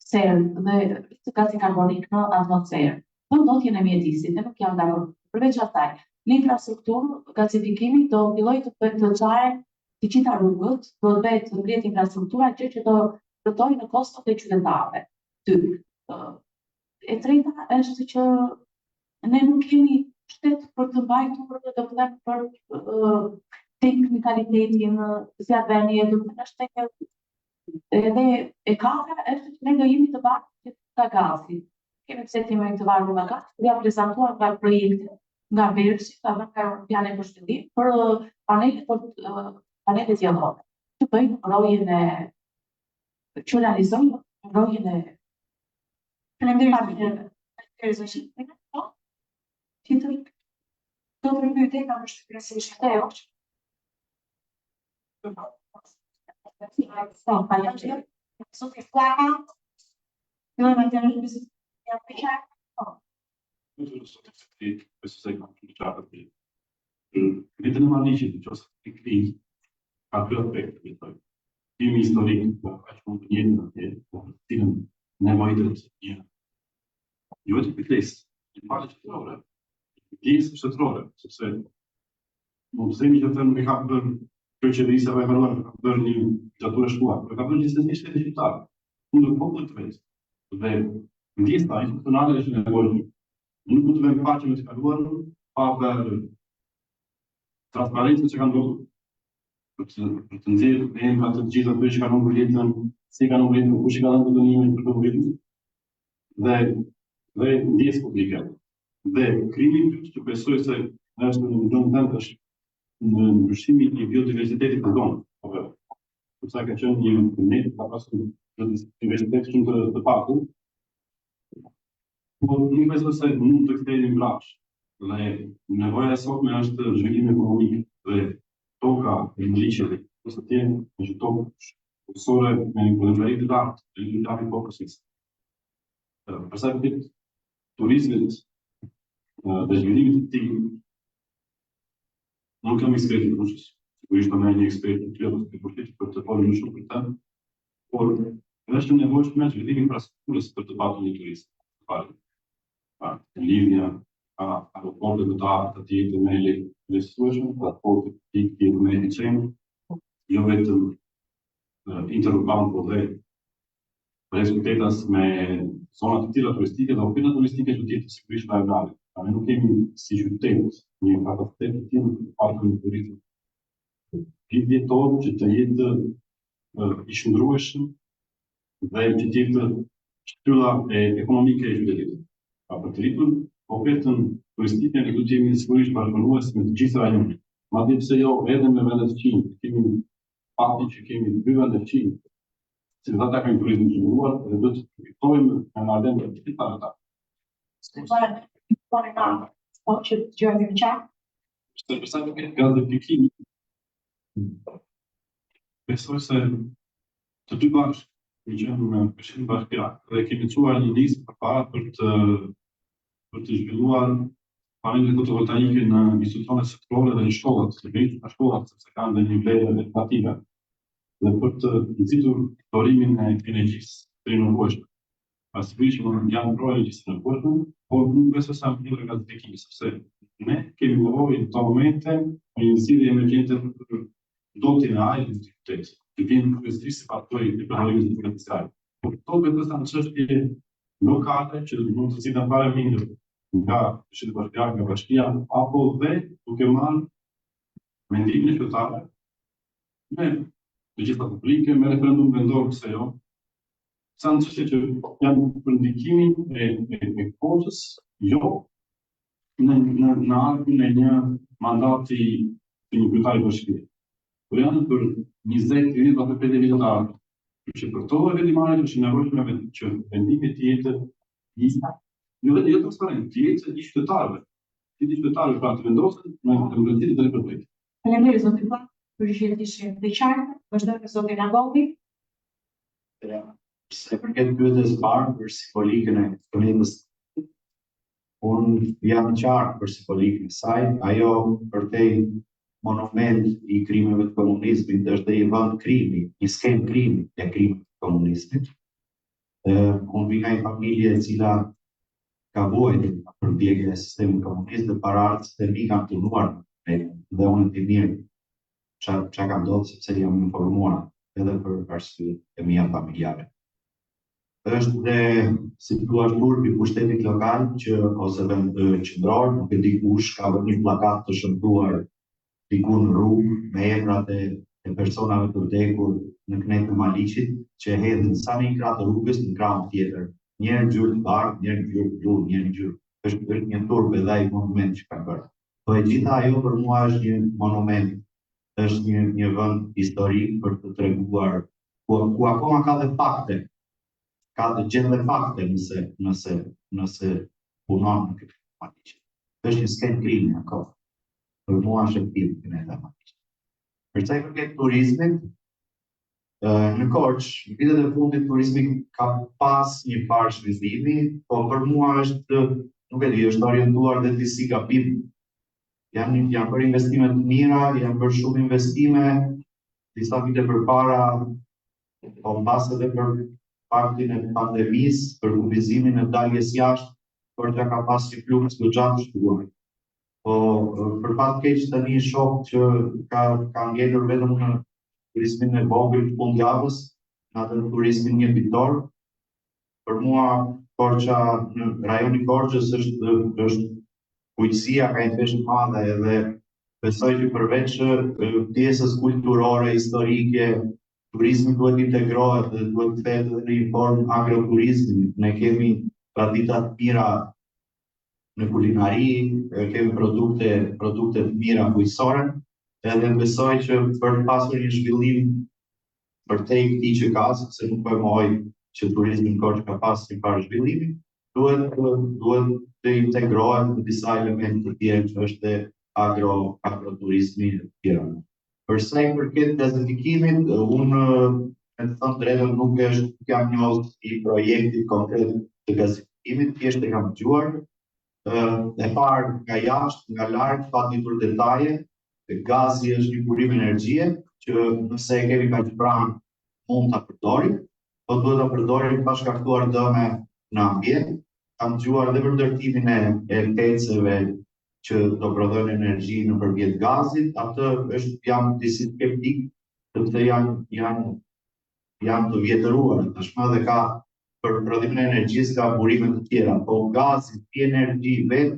serë dhe rrit gazin karbonik në atmosferë. Për ndotjen e mjedisit, dhe nuk janë dakord. Përveç asaj, në infrastrukturë gasifikimi do fillojë të bëhet të çajë të gjitha rrugët, do të bëhet mbledh infrastruktura gjë që do rrotojë në kostot e qytetarëve. E treta është që ne nuk kemi shtet për të mbajtur dhe të them për teknikalitetin, si atë veni e duhet është tek. Edhe e katra është që ne do jemi të varur nga gazi. Kemi pse të jemi të varur nga gazi, dhe ja prezantuar nga projekte, nga Versi, ka vënë nga Europiane për shëndet, për panelet jellore, që bëjnë mbrojtjen që realizojnë mbrojtjen e Faleminderit. Tjetër, do të pyetje nga përshtypësisht Teo. Vetëm Maliqit, nëse i krijë ka dy aspekte, mendoj. Kemi historik, po aq mund të jenë atje, po cilën nevojët e jo të kujtesë, i parë shtetërore, pjesë shtetërore, sepse mund të themi që të me ka bërë kjo qeverisja e vëruar, ka bërë një gjaturë shkuar, por ka bërë gjithsesi shtetin shqiptar, kundër popullit të vetë. Dhe ndjesa institucionale është nevojshme. Nuk mund të vëmë paqe me të kaluarën, pa bërë transparencën që kanë ndodhur. Për të nxjerrë emra të gjitha ato që kanë humbur jetën, si kanë humbur jetën, kush i ka dhënë dënimin për këtë jetën. Dhe ndjesë publike. Dhe krimi i dytë që besoj se është në mënyrë tënde është në ndryshimi i biodiversitetit të zonës. Sepse ka qenë një net ka pasur biodiversitet shumë të pakur. Por nuk besoj se mund të kthehemi mbrapsht. Dhe nevoja e sotme është zhvillim ekonomik dhe toka e Maliqit, ose të jenë një tokë usore me një potencial të lartë, në një lartë popullosis. Përsa këtë turizmit dhe zhvillimit të tij, nuk kam ekspert në fushës. Sigurisht do merr një ekspert të tillë ose të përfshirë për të folur më shumë për të, por është nevojshme zhvillimi i infrastrukturës për të patur një turizëm. Lidhja aeroportet të tjera me elektrifikueshëm, transporti publik me efficient, jo vetëm interurban, por dhe respektetas me zona të tilla turistike dhe opina turistike që tjetë sigurisht rajonale. Ne nuk kemi si qytet një kapacitet të tillë për të patur një turizëm që të jetë i shndrueshëm dhe që të jetë shtylla ekonomike e qytetit. Për të rritur ofertën turistike ne do të jemi sigurisht bashkëpunues me të gjithë rajonet. Madje pse jo edhe me vendet fqinj. Kemi faktin që kemi 2 vende fqinj, që ata kanë turizëm të zhvilluar dhe do të fitojmë në marrëdhënie të gjitha ata. Që të gjojmë në qartë. Për sa i përket gazifikohet, besoj se të dy bashkë i gjejmë me Këshillin Bashkiak dhe kemi çuar një listë përpara për të zhvilluar panele fotovoltaike në institucionet sektorore dhe në shkollat, sepse kanë dhe një vlerë edukative dhe për të nxitur dorimin e energjisë të rinovueshme. Sigurisht janë pro energjisë të rinovueshme, por nuk besoj se janë kundër gazifikimit, sepse ne kemi nevojë në këto momente me një zgjidhje emergjente për dotjen e ajrit të qytetit, që vjen kryesisht si faktoi i përhapjes së potencialit. Por këto vetë janë çështje lokale që mund të zgjidhen para mindër nga Këshilli Bashkiak, nga bashkia, apo dhe duke marrë mendimin e qytetarëve me të gjitha publike, me referendum vendor pse jo. Sa në çështje që janë për ndikimin e kohës, jo në arkun e një mandati të një kryetari bashkie. Por janë për 20-30 apo 50 vjet të ardhmë. Që për këto vendimarrje është nevojshme që vendimi të jetë jo vetëm transparent, të jetë i qytetarëve. Ti qytetarëve pra të vendosen me demokracinë dhe libertetin. Faleminderit zoti Pan, përgjigjet ishin të qarta, vazhdojmë me zotin Agolli. Se përket pyetjes parë për simbolikën e turizmit, unë jam qartë për simbolikën e saj, ajo përtej monument i krimeve të komunizmit është i vend krimi, i skem krimi e krimeve të komunizmit. Unë vi nga një familje e cila ka vuajtur për ndjekjen e sistemit komunist dhe paraardhësit e mi kanë punuar dhe unë të mirë çka ka ndodhur sepse jam informuar edhe për arsye e mia familjare. Është dhe si thua turpi i pushtetit lokal që ose vend qendror, nuk e di kush ka vënë një plakat të shëmtuar diku në rrugë me emrat e personave të vdekur në Knet të Maliqit, që hedhin sa në një krah të rrugës në krahun tjetër. Njërë gjyrë të bardhë, njërë gjyrë blu, njërë gjyrë. Është një turp edhe ai monument që ka bërë. Po e gjitha ajo për mua është një monument, është një vend historik për të treguar ku akoma ka dhe fakte. Ka të gjenë dhe fakte nëse punon në këtë Maliqit. Është një skem krimi akoma. Për mua është aktiv Knet e Maliqit. Për sa i përket turizmit, në Korçë, në vitet e fundit turizmi ka pas një farë zhvillimi, po për mua është, nuk e di, është orientuar dhe disi gabim. Janë bërë investime të mira, janë bërë shumë investime, disa vite përpara, po mbas edhe për faktin e pandemisë, për kufizimin e daljes jashtë, por që ka pas një fluks goxha të shtuar. Po për fat keq tani shoh që ka ngjelur vetëm në turizmin e vogël të fundjavës, atë në turizmin mjeditor. Për mua Korça, në rajoni Korçës është bujqësia ka një peshë të madhe edhe besoj që përveç pjesës kulturore, historike, turizmi duhet integrohet dhe duhet kthehet edhe në një formë agroturizmi. Ne kemi tradita të mira në kulinari, kemi produkte të mira bujqësore, edhe besoj që për të pasur një zhvillim përtej këtij që ka, sepse nuk po e mohoj që turizmi në Korçë ka pas një farë zhvillimi, duhet të integrohet në disa elemente të tjerë që është agroturizmi e tjera. Për sa i përket gazifikimit, unë me të thënë drejtën nuk jam njohës i projektit konkret të imit, thjesht e kam dëgjuar, e parë nga jashtë, nga larg, pa ditur detaje, gazi është një burim energjie, që nëse e kemi kaq pranë, mund ta përdorim, po duhet ta përdorim pa shkaktuar dëme në ambient. Kam dëgjuar edhe për ndërtimin e peceve që do prodhojnë energji nëpërmjet gazit, atë jam disi skeptik, sepse janë të vjetëruar, tashmë dhe ka për prodhimin e energjisë ka burime të tjera, po gazi, si energji vetë,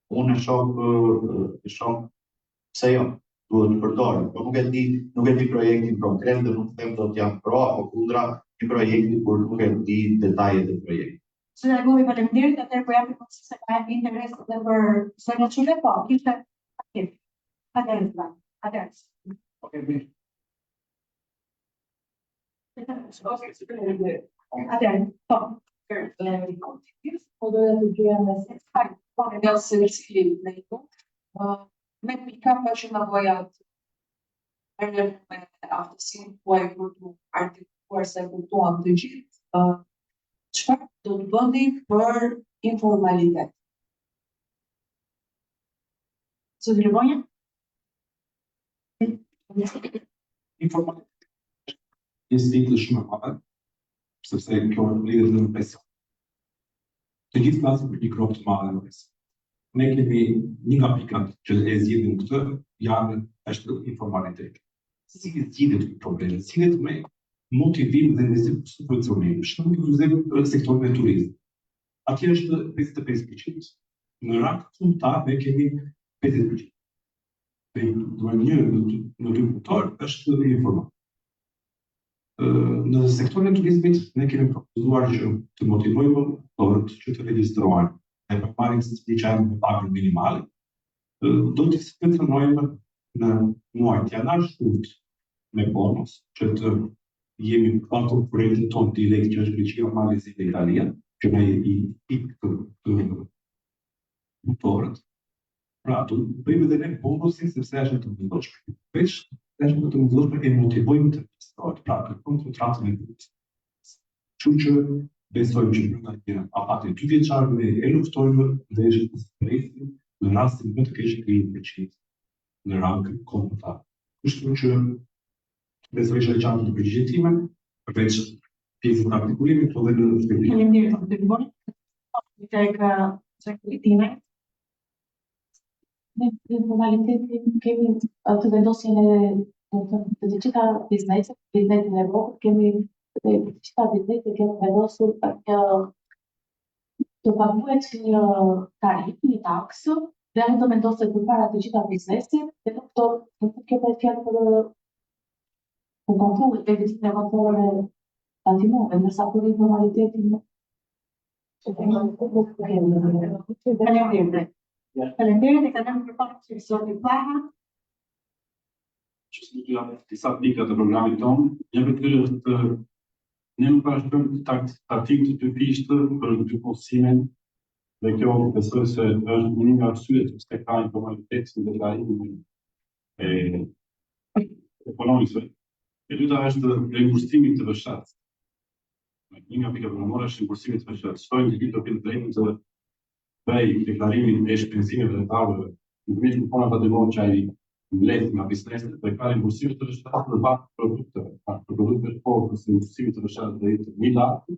unë e shoh pse jo, duhet të përdorim, po nuk e di projektin konkret dhe nuk them do të jam pro apo kundra një projekti kur nuk e di detajet e projektit. Zotëria Govi, faleminderit, atëherë po japim mundësi se ka interes edhe për zonën çule, po, kishte paketë. Atëherë. Okej, mirë. Atëherë, po. Po doja të gjëja me nga secili me i me pika që nga vojat me aftësinë tuaj për të artikuluar se kuptuam të gjithë, çfarë do të bëni për informalitet? Zotëria Vonja? Informalitet një cikël shumë e madhe, sepse kjo lidhet me presion. Të gjithë flasin për një grop të madhe në presion. Ne kemi një nga pikat që e zgjidhim këtë është informaliteti. Si zgjidhet ky problem? Zgjidhet me motivim dhe investim subvencionim. Shëndet sektorin e turizmit. Atje është 55%. Në rang kombëtar ne kemi 50%. Në dy punëtor është informal. Në sektorin e turizmit ne kemi propozuar që të motivojmë punëtorët që të regjistrohen e përparin se të janë me pagën minimale, do të subvencionojmë në muajt janar shkurt me bonus, që të jemi pa konkurentin tonë direkt që është Greqia, Malezia dhe Italia, që ne i pikë të punëtorët. Pra, do bëjmë edhe ne bonusin sepse është të mëndshme. Veç, është të mëndshme e motivojmë të regjistrohet, pra, kërkojmë kontratën e punës. Kështu që besojmë që në të apati 2 vjeçar ne e luftojmë dhe është stresin në rastin më të keq 30% në rang kombëtar. Kështu që besoj që e qartë të përgjigjet time, përveç pjesën e artikulimit, po dhe në shpjegim. Faleminderit, zotëria Boni. Tek Kritina. Ne informalitetin kemi të vendosjen e të gjitha bizneset e Evropës, kemi të gjitha bizneset kemi vendosur të paguhet një tarifë, një taksë, dhe ajo do vendoset përpara të gjitha bizneset, dhe nuk kjo bëhet fjalë për kontrolin e vitin e kontrolleve tatimore, ndërsa për informalitetin Faleminderit, e kalojmë përpara profesorit Plaha. Që si të disa pika të programit tonë, një për tyre është ne nuk parashtrojmë taktik të typishtë për dy punësimin, dhe kjo besoj se është një nga arsyet se ka informalitet në deklarimin e ekonomikëve. E dyta është reimbursimi të veçantë. Një nga pika programore është reimbursimi të veçantë. Shtojnë të do të drejtën të bëj deklarimin e shpenzimeve dhe tavëve, në përmjet kupona patrimon që ai mbledh nga bizneset dhe ka reimbursimit të veçantë për bakë produkteve. Për produkte të fortë, reimbursimit të veçantë do jetë më i lartë,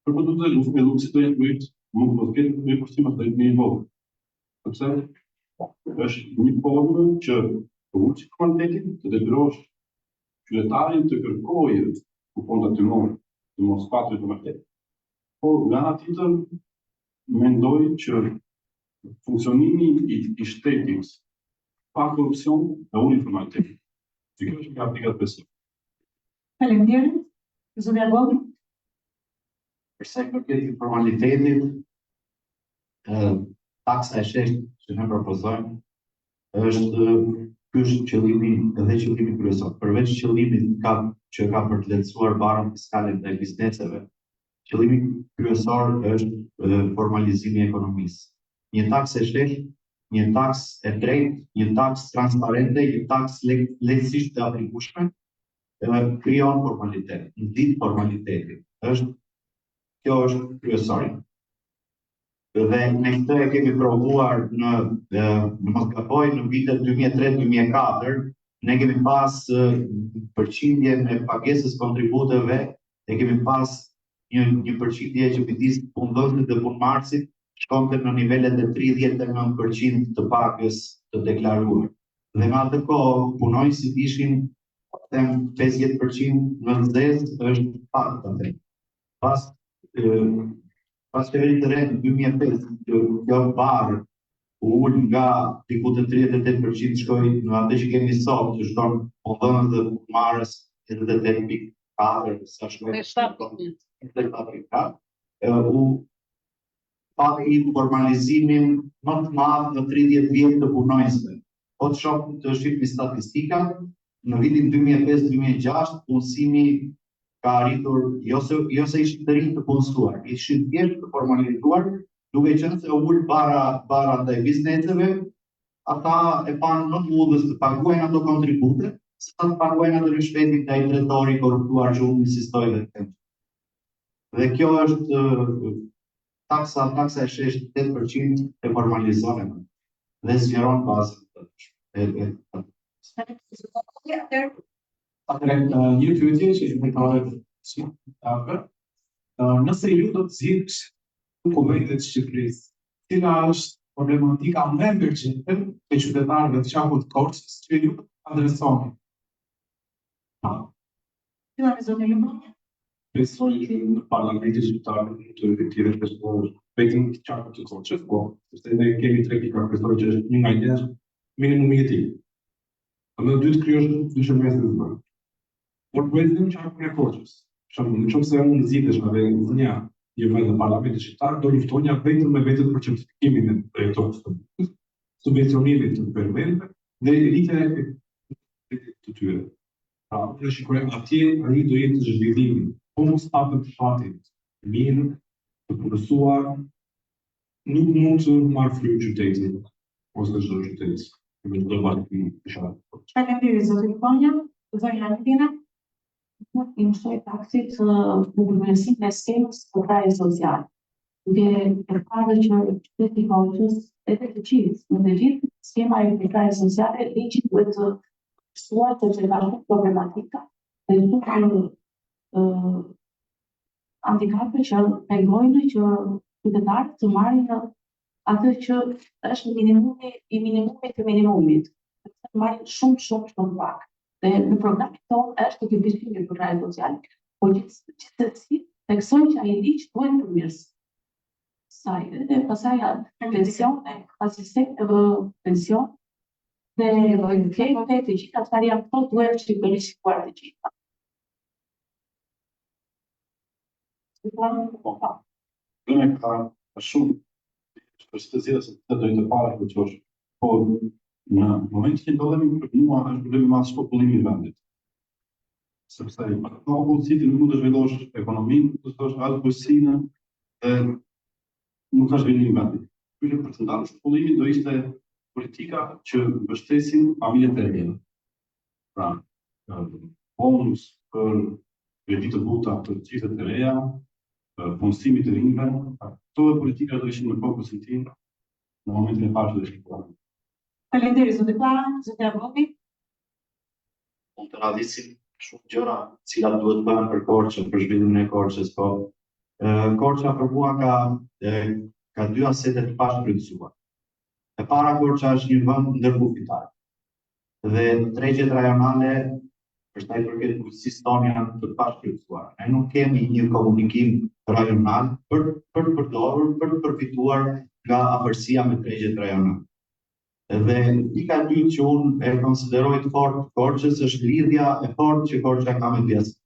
për produkte me luksit do jetë më mund të ketë reimbursimet do jetë më i vogël. Sepse është një formë që të ulçi kuantitetin të detyrosh qytetarin të kërkojë kupon patrimon të mos patri të market. Po nga ana tjetër mendoj që funksionimi i shtetit pa korrupsion dhe unë informalitetin. Kjo është nga aplikat besoj. Faleminderit. Zotëria Govi. Përsa i përket informalitetit, taksa e sheshtë që ne propozojmë është qëllimi kryesor. Përveç qëllimit që ka për të lehtësuar barën fiskale ndaj bizneseve, qëllimi kryesor është formalizimi i ekonomisë. Një taksë e sheshtë, një taksë e drejtë, një taksë transparente, një taksë lehtësisht të aplikueshme, krijon formalitet, nxit formalitetin. Kjo është kryesore. Dhe ne këtë e kemi provuar në mos gaboj në vitet 2003-2004, ne kemi pas përqindjen e pagesës kontributeve, e kemi pas një përqindje që midis punëdhënësit dhe punëmarrësit shkonte në nivelet e 39% të pagës të deklaruar. Dhe në atë kohë punonjësit ishin 50% në zezë është pak të të. Pas qeverisë të re në 2005, kjo barë u ul nga diku të 38% shkoi në atë që kemi sot, që shkon punëdhënës dhe punëmarrës 28.4, sa shkoi 7.4. U pati formalizimin më të madh në 30 vjet të punonjësve. Po të shifni statistikat, në vitin 2005-2006 punësimi ka arritur, jo se ishin të rinj të punësuar, ishin thjesht të formalizuar, duke qenë se u ul bara ndaj bizneseve, ata e panë në mundës të paguajnë ato kontribute, sa të paguajnë ato rishpetit ndaj drejtori korruptuar që unë insistoj dhe të them. Dhe kjo është taksa e shesh 8% e formalizohen dhe zgjeron bazën. Një pyetje që më ka nëse ju do të zgjidhni dokumentet Shqipërisë, cila është problematika më e urgjente e qytetarëve të qafut të Korçës që ju adresoni? Besoj që në parlamentin shqiptar të tjerë personazhe vetëm të qafut të Korçës, po sepse ne kemi 3 pika kryesore që është një nga njerëz minimumi jetik. Në dytë krijosh dyshim mes të bërë. Por prezidentin qafun e Korçës. Në qoftë se unë zgjidhesh me një vend në parlamentin shqiptar, do luftonja vetëm me vetët për certifikimin e jetës, subvencionimit të permendeve dhe elite të tyre. Pra, unë shikoj atje ai do jetë zhvillimi, po mos hapet fatit, mirë, të punësuar, nuk mund të marrë frymë qytetin, ose çdo qytet. Faleminderit zoti Konja, zoti Hanitina. I mësoj taksit përmirësimin e skemës për krahje sociale. Duke përparë që qyteti i Korçës edhe të gjithë, në të gjithë skema e krahje sociale ligji duhet të mësuar të që ka shumë problematika dhe shumë handikape që pengojnë që qytetarët të marrin atë që është minimumi të minimumit. Të marrin shumë pak. Dhe në programin tonë është të këmbështimit për krahje sociale, por gjithsesi theksoj që ai ligj duhet përmirësuar. Dhe pastaj pensione, asistente pension dhe të gjitha ata janë këto duhet të përmirësuar të gjitha. Në ka shumë për të cilës të dojnë të parë për qosh, por në moment që ndodhemi për mua është problemi madh shpopullimi i vendit. Sepse ka mundësi të mund të zhvillosh ekonominë, të thosh atë bujësinë dhe nuk ka zhvillim i vendit. Për të ndalur shpopullimin do ishte politika që mbështesin familjet e reja. Pra, bonus për kreditë të buta për çiftet e reja, punësimit të rinjve, këto politika do ishin në fokusin tim në momentin e parë të shpopullimit. Faleminderit zoti Klara, zoti Avropi. Mund të radisin shumë gjëra cilat duhet bëhen për Korçën, për zhvillimin e Korçës, po Korça për mua ka dy asete të pashfrytëzuar. E para, Korça është një vend ndërkufitar. Dhe tregjet rajonale për sa i përket bujqësisë tonë janë të pashfrytëzuara. Ne nuk kemi një komunikim rajonal për përdorur, për të përfituar nga afërsia me tregjet rajonale. Dhe pika e dytë që unë e konsideroj të fortë Korçës është lidhja e fortë që Korça ka me diasporën.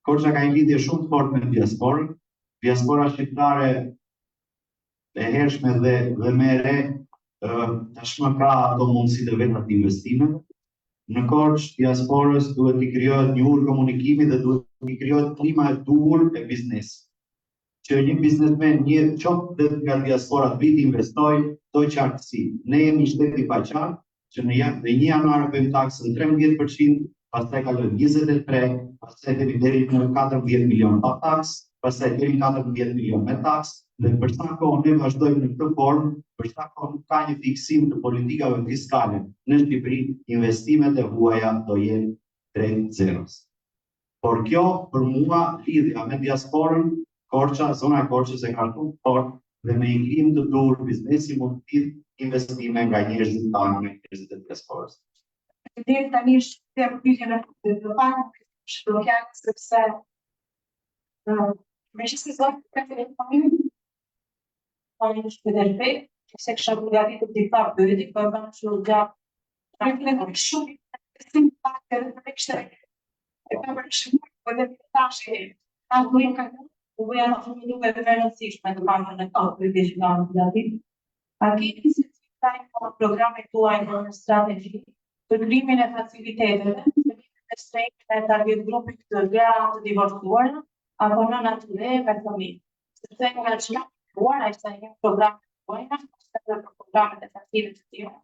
Korça ka një lidhje shumë të fortë me diasporën. Diaspora shqiptare e hershme dhe me re tashmë ka ato mundësitë e vetra të investimeve. Në Korçë diasporës duhet t'i krijohet një urë komunikimi dhe duhet t'i krijohet klima e duhur e biznesit. Që një biznesmen, një qoftë nga diaspora të viti investoj, doj qartësi. Ne jemi shteti pa qartë, që në një janar bëjmë taksën 13%, pastaj kalojmë 23%, pastaj kemi deri në 14 milion pa taksë, pastaj kemi 14 milion me taksë, dhe për sa kohë ne vazhdojmë në këtë formë, për sa kohë nuk ka një fiksim të politikave fiskale në Shqipëri, investimet e huaja do jenë drejt zeros. Por kjo për mua lidhja me diasporën, zona e Korçës e ka shumë fort dhe me iklim të dur, biznesi mund të lidh investime nga njerëzit tanë, nga njerëzit e diasporës. Deri tani është pyetja në pak shpërblokjare sepse me që zonë ka të familjë, në shpëderpe, se kësha përgatitur të dita bëti, për bënë shumë gjatë, në në shumë, si më pak të në kështë e ka për shumë, për dhe të tashe, ka dujnë ka në, u bëja në shumë duke dhe rëndësishme të bankën e kohë për dhe shumë në përgatit. A kemi si të tajnë programe tuaj në strategi për krimin e faciliteteve, të strejnë e target grupit të gra të divorcuara, apo në natyre me fëmijë. Sepse nga që a ishte një program të bojna, ose për programet efektive të tjera,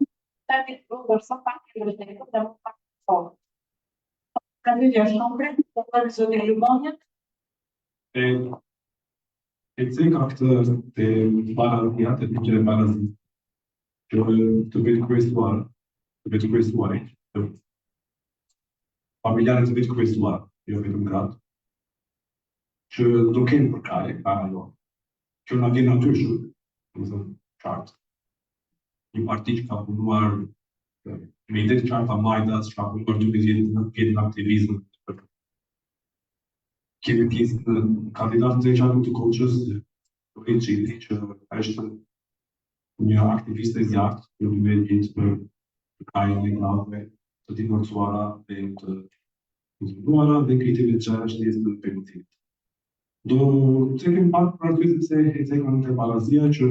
të të grupër së pak të vërtetur dhe më pak të forë. Ka të gjë shnombre, të përë zotin Lubonjët? E ceka këtë të barazia, të tyqere barazia, që të vetë kryesuare, familjarët të vetë kryesuare, jo vetëm gratë, që do kenë për kare, para jo, që nga vjen natyrshëm, qartë. Një parti që ka punuar me ide të qarta majtas, që ka punuar 12 vjetë në aktivizëm. Kemi pjesë në kandidatë të gjatë të Korçës, Dorin Çili, që është një aktiviste zjarrt, që me jetë për kajën e grave të divorcuara dhe të konsumuara dhe kritive të gjara shtesë të pengutinit. Do të kemi pak për aty se e cekën të barazia që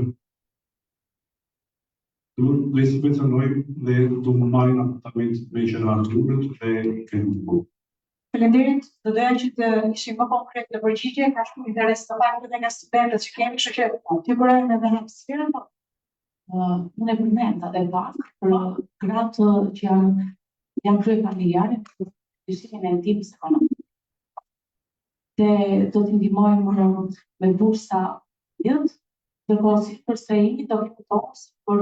do subvencionojmë dhe do më marrin apartament me qendrën dhe kemi të Faleminderit, do doja që të ishim më konkret në përgjigje, ka shumë interes të pak edhe nga studentët që kemi, kështu që të kurojmë edhe në hapësirën, po. Unë e përmend atë pak për gratë që janë krye familjare për shqyrtimin e ndihmës ekonomike. Dhe do t'i ndihmojmë me bursa jetë, ndërkohë si përse i do kemi tokës për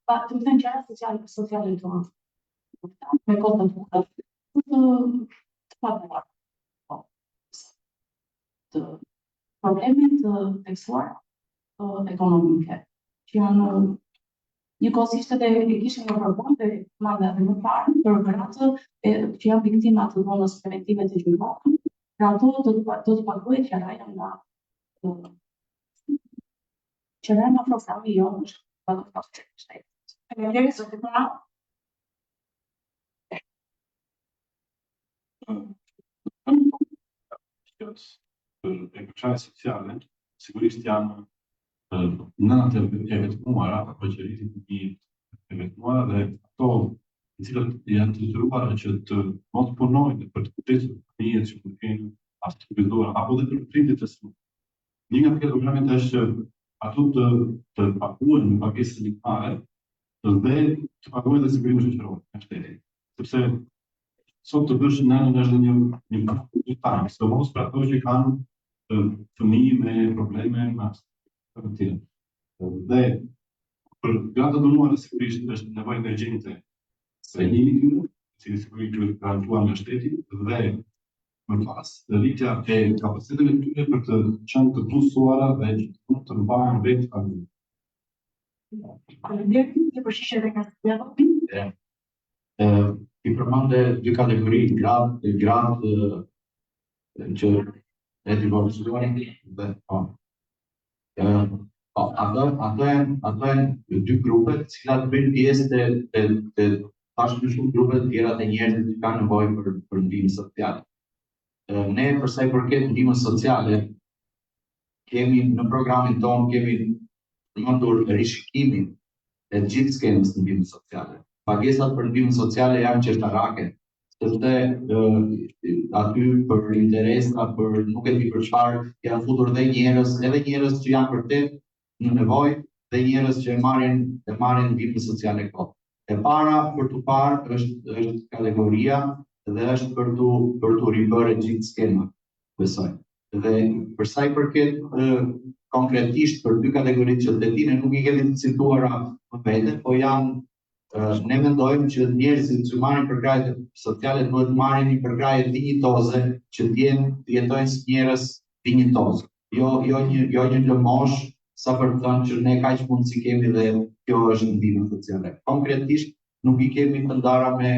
të thënë gjëra sociale tonë. Me kohë të paguar. Të problemet tekstuar ekonomike, që janë njëkohësisht edhe e kishin një problem të madhe edhe më parë për gratë që janë viktima të dhunës preventive të gjyqësore. Pra ato do të paguhet qiraja nga programi jonë është paguar të shtetit. Faleminderit zoti Pra. Për përçarje sociale, sigurisht janë nënat e vetmuara, apo qeverisë të e vetmuara dhe ato të cilat janë të detyruara që të mos punojnë për të kujdesur fëmijët që nuk kanë as të kujdesura, apo dhe për prindërit e së. Një nga këto programet është që ato të paguhen në pagesë ligjare dhe të paguhen dhe sigurimin shoqëror nga shteti. Sepse sot të bësh nënën është një kufitare, sidomos për ato që kanë fëmijë me probleme me të tjera. Dhe për gratë të nuara sigurisht është nevojë urgjente trajnimi këtu, i cili duhet garantuar nga shteti dhe më pas rritja e kapaciteteve të tyre për të qenë të plusuara dhe që të mbajnë vetë familjen. Faleminderit, të përshishë edhe nga studentët. I përmande dy kategori, gratë që e divorcuar dhe ato janë dy grupe të cilat bëjnë pjesë të shumë grupe të tjera të njerëzit që kanë nevojë për ndihmë sociale. Ne për sa i përket ndihmës sociale, kemi në programin tonë kemi përmendur rishikimin e gjithë skemës të ndihmës sociale. Pagesat për ndihmën sociale janë qeshtarake, sepse aty për interesa, për nuk e di për çfarë, janë futur dhe njerëz që janë vërtet në nevojë dhe njerëz që e marrin ndihmën sociale kot. E para për të parë është kategoria dhe është për të ribërë gjithë skema. besoj. Dhe për sa i përket konkretisht për dy kategoritë që ne nuk i kemi të cituara më vete, po ne mendojmë që njerëzit që marrin përkrahje sociale duhet marrin një përkrahje dinjitoze që të jetojnë si njerëz dinjitoz. Jo një lëmosh sa për të thënë që ne kaq mundësi kemi dhe kjo është ndihmë sociale. Konkretisht nuk i kemi të ndara me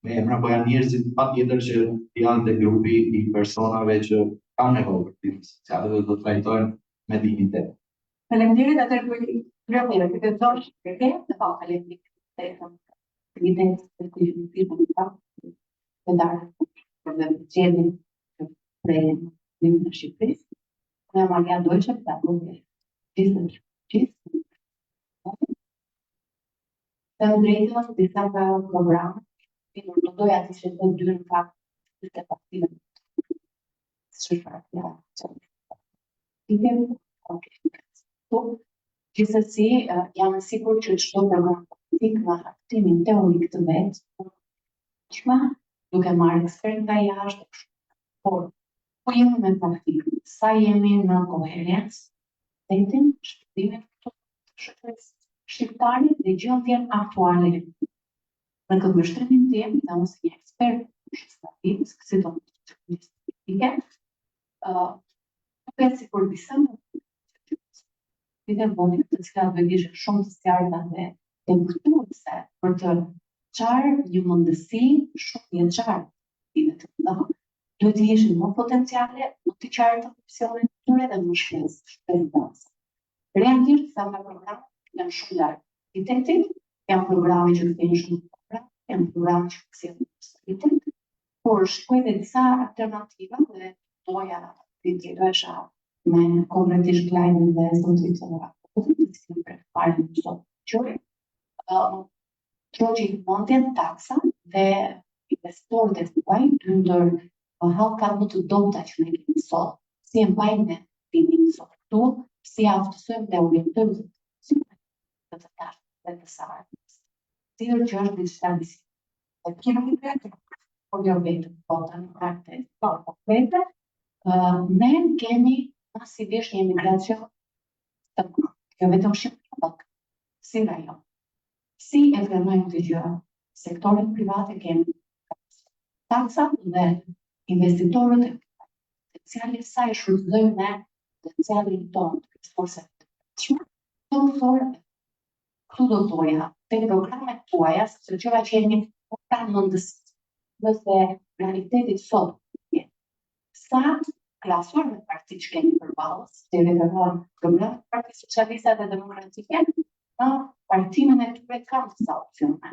emra, po janë njerëzit patjetër që janë te grupi i personave që kanë nevojë për ndihmë sociale dhe do të trajtohen me dignitet. Faleminderit, atëherë Faleminderit, evidente per cui il film è dare per le aziende che leadership risk, ne magari dolce da come Tam drejtën të disa programe, nuk doja të shëtoj dy në fakt të paktive shërfatja gjithsesi jam e sigurt që çdo program politik me aktimin teorik të vet, duke marrë ekspert nga jashtë, por po jemi me praktikë, sa jemi në koherencë, tetin, shpëtimin të shoqërisë shqiptare dhe gjendjen aktuale. Në këtë mbështetim tim, dhe unë si një ekspert shtatistik, si do të politike, duket sikur disa të vonë të cilat do ishin shumë të sqarta dhe të kuptuese për të qarë një mundësi shumë vjeçare të ndonjë, duhet të ishin më potenciale, më të qarta opsionet e tyre dhe më shpesë. Realisht sa nga programet janë shumë larg. Itetit janë programe që kthejnë shumë program, janë programe që kthejnë stabilitet, por shkoj dhe disa alternativa dhe doja të tjetëresha me konkretisht Kleinin dhe zotit të raportit, për parë në sot qërë, që i mundjen taksa dhe investorët e tuaj të ndër hallkat më të dobta që ne kemi sot, si e mbajnë me timin sot këtu, si aftësojmë dhe orientojmë të tashë dhe të sarës. Sidër që është diçka disi. E kemi një vetë, por jo vetë, po të në prakte, po vetë, ne kemi masivisht një emigracion të kërë. Kjo vetëm Shqipëri, si nga jo. Si e frenojmë të gjë, sektorin private kemi taksat dhe investitorët e potencialit sa i shfrytëzojmë ne potencialin tonë të resurseve të shme. Këtu do thoja, te programet tuaja, se qëra që jemi pranë mundësit, nëse realitetit sot, sa klasuar me parti që kemi përbalës, që referohen programet Parti Socialiste dhe Demokratike, në partimin e tyre kanë disa opsione.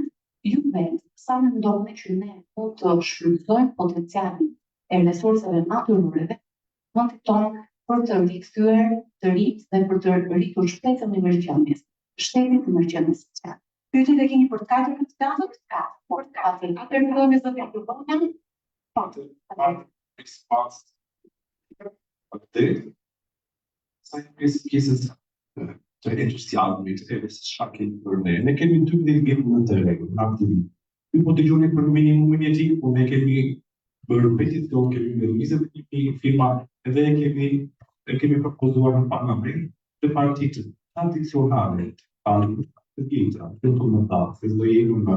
Ju vetë, sa në ndonjë që ne mund të shfrytëzojmë potencialin e resurseve natyrore, mund të tonë për të rikthyer të rit dhe për të rritur shpesën e emergjencës, shtetit të emergjencës sociale. Pyetjet e keni për të katër kandidatët? Por katër. Atëherë fillojmë me zotin Lubonian. Sa pjesës të entuziazmit e shakit për ne. Ne kemi 12 vjet në të rregull, në aktivim. Ju po dëgjoni për minimumin jetik, po ne kemi bërë peticion, kemi me 21 firma dhe kemi propozuar në parlament të partitë tradicionale, të tjetra, të të më ta, se do jemi në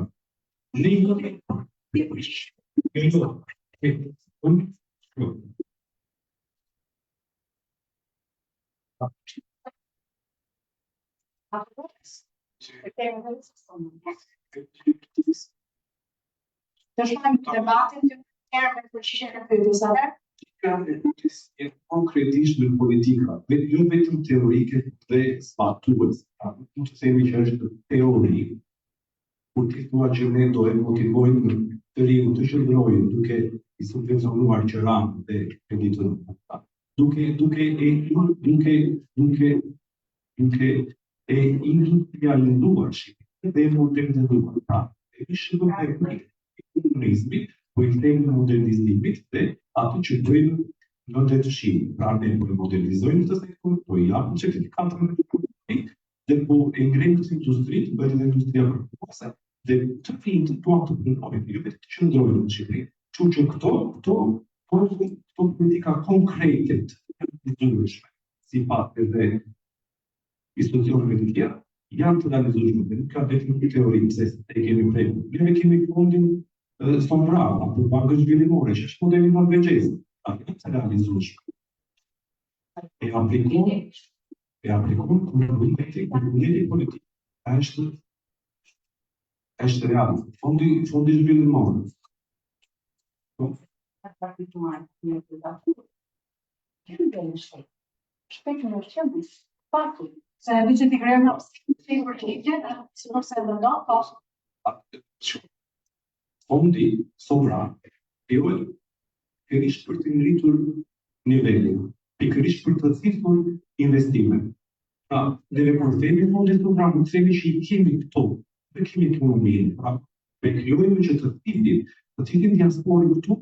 Të shkojmë të debatin të kërë me përqishën e pyetjes, a dhe? Konkretisht në politika, jo vetëm teorike dhe zbatuese. Mund të themi që është teori, kur ti thua që ne do e motivojmë të riu të qëndrojnë duke i subvencionuar qëranë dhe kreditën duke e industrializuar Shqipërinë dhe modernizuar. Ishte duke komunizmit, po i kthejmë në modernizimit dhe atë që bëjmë në detëshim. Pra ne po e modernizojmë të sektor, po i japim certifikatën në politik dhe po e ngrejmë të industrit, bëjmë dhe industria përkuese dhe të finë të tuam të punojnë, jo vetë të qëndrojnë në Shqipëri. Që këto por këto politika konkrete të ndryshme, si pat edhe institucioneve të tjera, janë të realizueshme, dhe nuk ka vetëm një teori pse e kemi prej. Ne kemi fondin Sombrava, apo bankë zhvillimore, që është modeli norvegjez, atë janë të realizueshme. E aplikon komuniteti politik. Është real. Fondi zhvillimor. Se buxheti kryer në politike, si mos e vendon, po Fondi sovran pikërisht për të ngritur nivelin, pikërisht për të thithur investime. Pra, dhe kur themi fondi sovran, nuk themi që i kemi këto, dhe kemi ekonominë, pra, me krijojmë që të thithim diasporën këtu,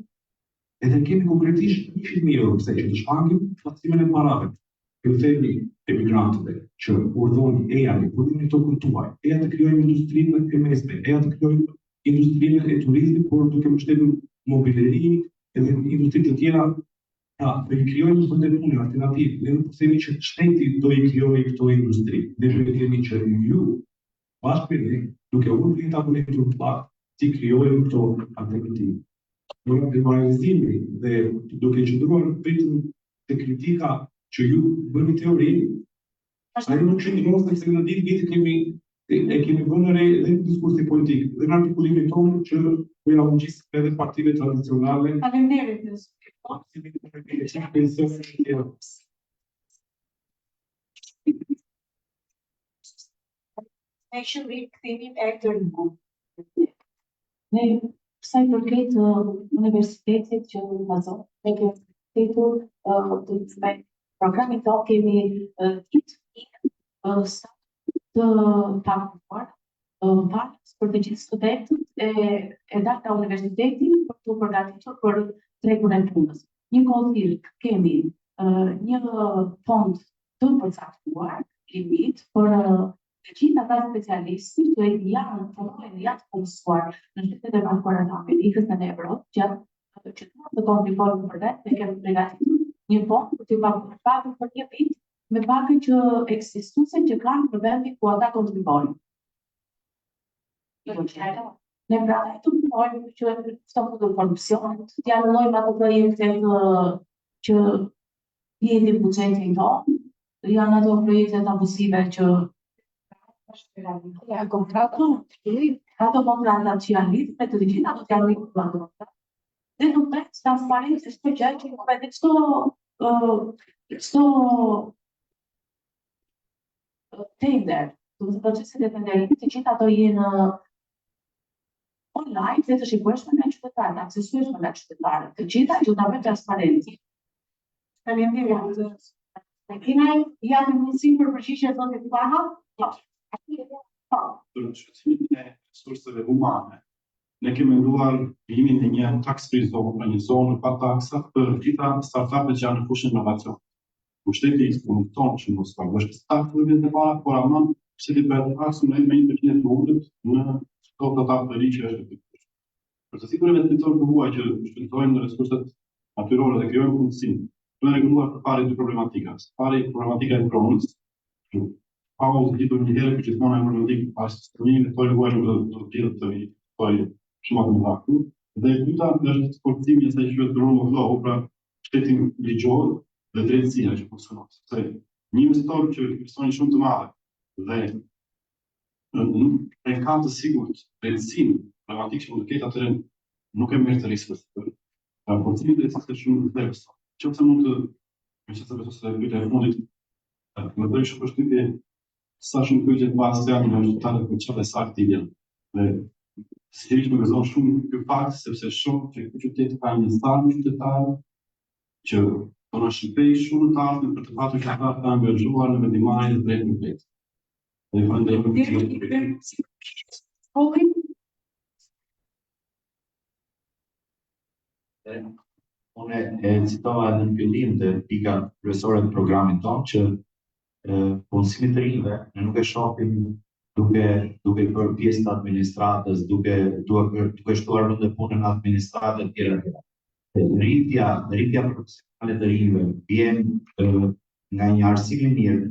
edhe kemi konkretisht 100.000 euro pse që të shpangim shpatësimin e parave. Ju themi emigrantëve që urdhoni eja në kurimin e tokën tuaj, eja të krijojmë industrinë e mesme, eja të krijojmë industrinë e turizmit, por duke mbështetur mobileri edhe industri të tjera, pra do i krijojmë vende pune alternativë. Ne nuk themi që shteti do i krijojë këto industri. Ne themi që ju bashkë me ne, duke urdhëruar ta bëni të plot, ti krijojmë këto alternativë. Në demoralizimi dhe duke qëndruar vetëm te kritika që ju bëni teori, ai nuk shëndohet sepse në ditë vite kemi bënë re edhe në diskursin politik, dhe në artikulimin tonë që po ja ungjisë edhe partive tradicionale. Faleminderit. Ne shërbim kthimin e këtij. Ne sa i përket universitetit që vazhdon, ne kemi thithur me programin tonë kemi të paguar valës për të gjithë studentët e dalë nga universiteti për të përgatitur për tregun e punës. Një kohësisht kemi një fond të përcaktuar, limit për të gjithë ata specialistë që janë të punësuar në Shtetet e Bashkuara të Amerikës dhe në Evropë, që të kontribuojnë për vetë, ne kemi përgatitur një fond për të paguar për një vit me pagën që ekzistuese që kanë në vendin ku ata kontribuojnë. Ne pra të punojmë që të të korupcion, të anulojmë ato projektet që jeni buxhetin tonë, janë ato projektet abusive që ato kontrata që janë lidhur me të gjitha ato janë lidhur. Dhe nuk ka transparencë çdo gjë që nuk vetë çdo tender, do të proceset e tenderimit, të gjitha ato jenë online dhe të shikueshme nga qytetarët, aksesueshme nga qytetarët, të gjitha që ta bëjnë transparente. Faleminderit. Janë mundësi për përgjigje zotit Baha? Për shqetësimin e resurseve humane, ne kemi menduar krijimin e një tax free zone, pra një zonë pa taksa për gjitha startupet që janë në fushën inovacion. Pushteti i komuniton që mos paguash taksën vetë të para, por ama pushteti bëhet taksën me 1% të ulët në çdo ata të ri që është detyruar. Për të sigurisht investitorët e huaj që shpëtojnë në resurset natyrore dhe krijojnë mundësinë, duhen rregulluar përpara dy problematika. Problematika e pronës, pa u zgjitur një herë që gjithmonë e problematikë pas sistemit të rregulluar do të jetë shumë më vaktu. Dhe e dyta është forcimi i asaj që quhet rule of law, pra shteti ligjor dhe drejtësia që funksionon. Sepse një investitor që investoni shumë të madhe dhe nuk e ka të sigurt drejtësinë problematikë që mund të ketë atëherë nuk e merr të rrezikun. Pra forcimi i drejtësisë është shumë i vështirë. Qoftë mund të se pyetja e fundit më bëri shumë përshtypje sa shumë pyetje të bashkë janë në rezultate për çfarë saktë janë. Dhe sigurisht më gëzon shumë ky fakt sepse shoh që ky qytet ka një stan qytetar që do na shpej shumë të ardhmen për të patur që ata të angazhuar në vendimarrje të drejtë në vetë. Dhe falenderoj. Unë e citova edhe në fillim të pika kryesore të programit tonë që punësimit të rinjve ne nuk e shohim duke bërë pjesë të administratës, duke shtuar vende punë në administratë të tjera. rritja profesionale të rinjve vjen nga një arsim i mirë,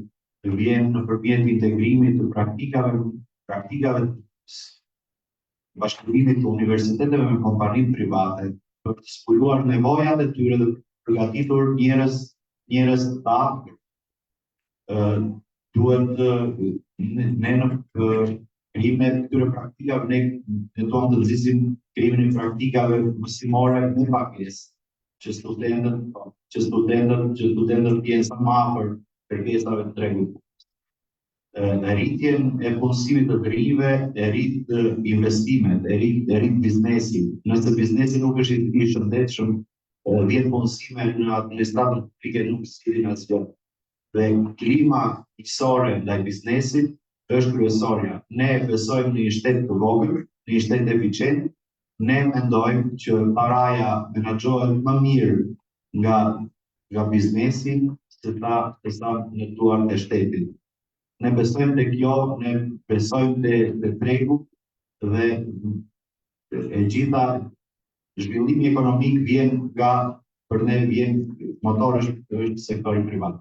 vjen nëpërmjet integrimit të praktikave të bashkëpunimit të universiteteve me kompanitë private, për të zbuluar nevojat e tyre dhe përgatitur njerëz të aftë. Duhet ne në krimin e këtyre praktikave ne duam të nxisim krimin e praktikave mësimore me pagesë, që studentët jenë sa më afër kërkesave të tregut. Rritjen e punësimit të rinjve e rrit investimet, e rrit biznesin. Nëse biznesi nuk është i shëndetshëm, vjen punësime në administratën publike nuk sillen asgjë. Dhe klima miqësore ndaj biznesit është kryesorja. Ne besojmë në një shtet të vogël, në një shtet eficient, ne mendojmë që paraja menaxhohet më mirë nga biznesi se sa në duart e shtetit. Ne besojmë te kjo, ne besojmë te tregu dhe e gjitha zhvillimi ekonomik për ne vjen motor është sektori privat.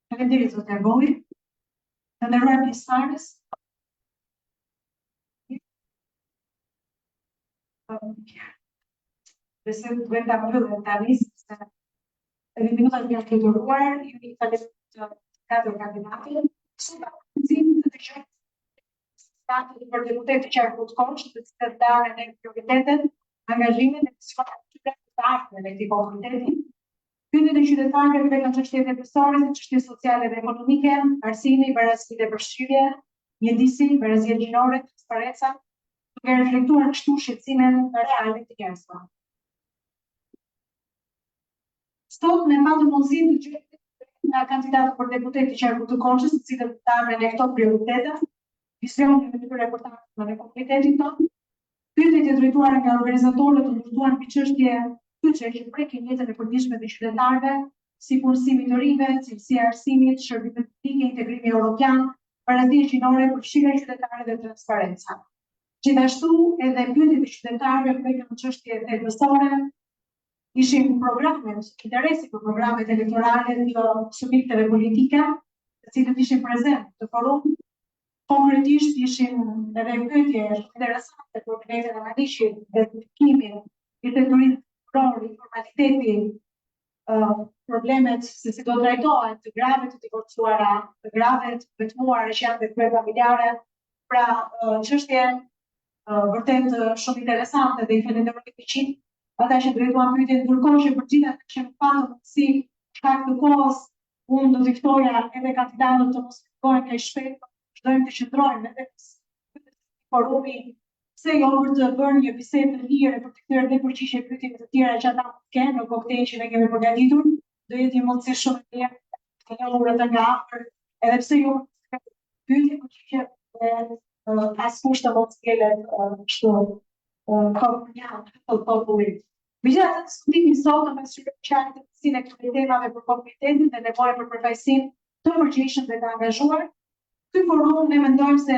Faleminderit zot Ergolli. Të nderuar pjesëmarrës. Besoj duhet ta mbyllim tani se edhe minutat janë fluturuar, ju i falenderoj të katër kandidatëve. Për deputetë që arku të koqë, të cilët dalën e prioritetet, angazhimet e të ardhmen e këtij komuniteti. Pyetjet e qytetarëve lidhen me çështjet e besore, çështjet sociale dhe ekonomike, arsimi, barazinë e përshtypje, mjedisi, barazia gjinore, transparenca, duke reflektuar kështu shqetësimin reale të njerëzve. Sot ne patëm mundësinë të gjejmë nga kandidatët për deputet të qarkut të Konçës, të cilët dalën e këto prioritete, visionin e tyre për të ardhmen e komunitetit tonë. Pyetjet e drejtuara nga organizatorët u ndërtuan mbi çështje kyçe që prekin jetën e përditshme të qytetarëve, si punësimi të rinjve, cilësia e arsimit, shërbime publike, integrimi evropian, barazia gjinore, përfshirja e qytetarëve dhe transparenca. Gjithashtu, edhe pyetjet e qytetarëve prekin çështje thelbësore, ishin programet, interesi për programet elektorale të subjekteve politike, të cilët ishin prezent të forum. Konkretisht ishin edhe pyetje interesante për përvejtën e Malishit, identifikimin, deteriorimit informaliteti, problemet se si do trajtohen të grave të divorcuara, të grave të vetmuara që janë dhe familjare. Pra, çështje vërtet shumë interesante dhe i falenderoj fuqin ata që drejtuan pyetjen, ndërkohë që për gjithë ata që nuk patën mundësi shkak të kohës, unë do t'i ftoja edhe kandidatët të mos ftohen kaq shpejt, vazhdojmë të qëndrojmë edhe forumi, pse jo për të bërë një bisedë të lirë për të kthyer dhe përgjigje pyetjeve të tjera që ata mund të kenë në kokteilin që ne kemi përgatitur, do jetë një mundësi shumë e mirë të njohur ata nga afër, edhe pse jo pyetje përgjigje askush të mos skelet kështu të popullit. Megjithatë, diskutimi sot në pasqyrë qartë të cilësinë e këtyre temave për komunitetin dhe nevojën për përfaqësim të përgjegjshëm dhe të angazhuar. Ky forum ne mendojmë se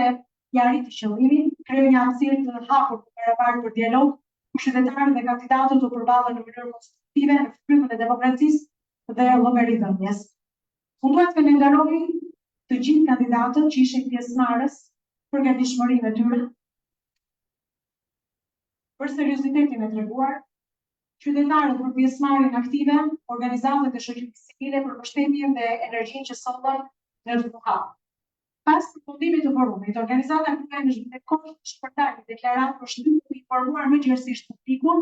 ja arriti qëllimin, krijoi një hapësirë të hapur për dialog, ku qytetarët dhe kandidatët u përballen në mënyrë konstruktive në frymën e demokracisë dhe llogaridhënies. Unë dua të falenderoj të gjithë kandidatët që ishin pjesëmarrës për gatishmërinë e tyre, për seriozitetin e treguar, qytetarët për pjesëmarrjen aktive, organizatat e shoqërisë civile për mbështetjen dhe energjinë që sollën në çdo hap. Pas përfundimit të forumit, organizata kryej në zhvillim kohë shpërndar një deklaratë për shtypje të informuar më gjerësisht publikun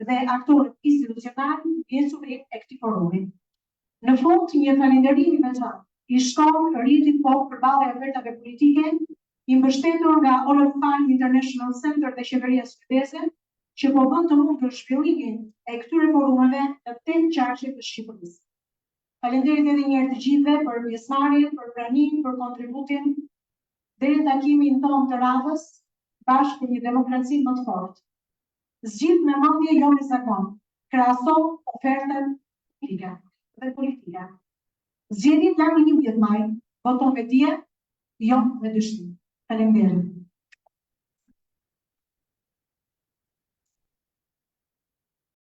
dhe aktorët institucional pjesëmarrës e këtij forumi. Në fund, një falënderim i veçantë i shkon rritit përballë ofertave politike, i mbështetur nga Olof Palme International Center dhe qeveria suedeze, që po bën të mundur zhvillimin e këtyre forumeve në 8 qarqe të Shqipërisë. Faleminderit edhe një herë të gjithëve për pjesëmarrjen, për pranimin, për kontributin. Deri në takimin tonë të radhës, bashkë për një demokraci më të fortë. Zgjidh me mendje jo me zakon, krahaso ofertën politike. Zgjedhjet janë në 11 maj, voto me dije, jo me dyshim. Faleminderit.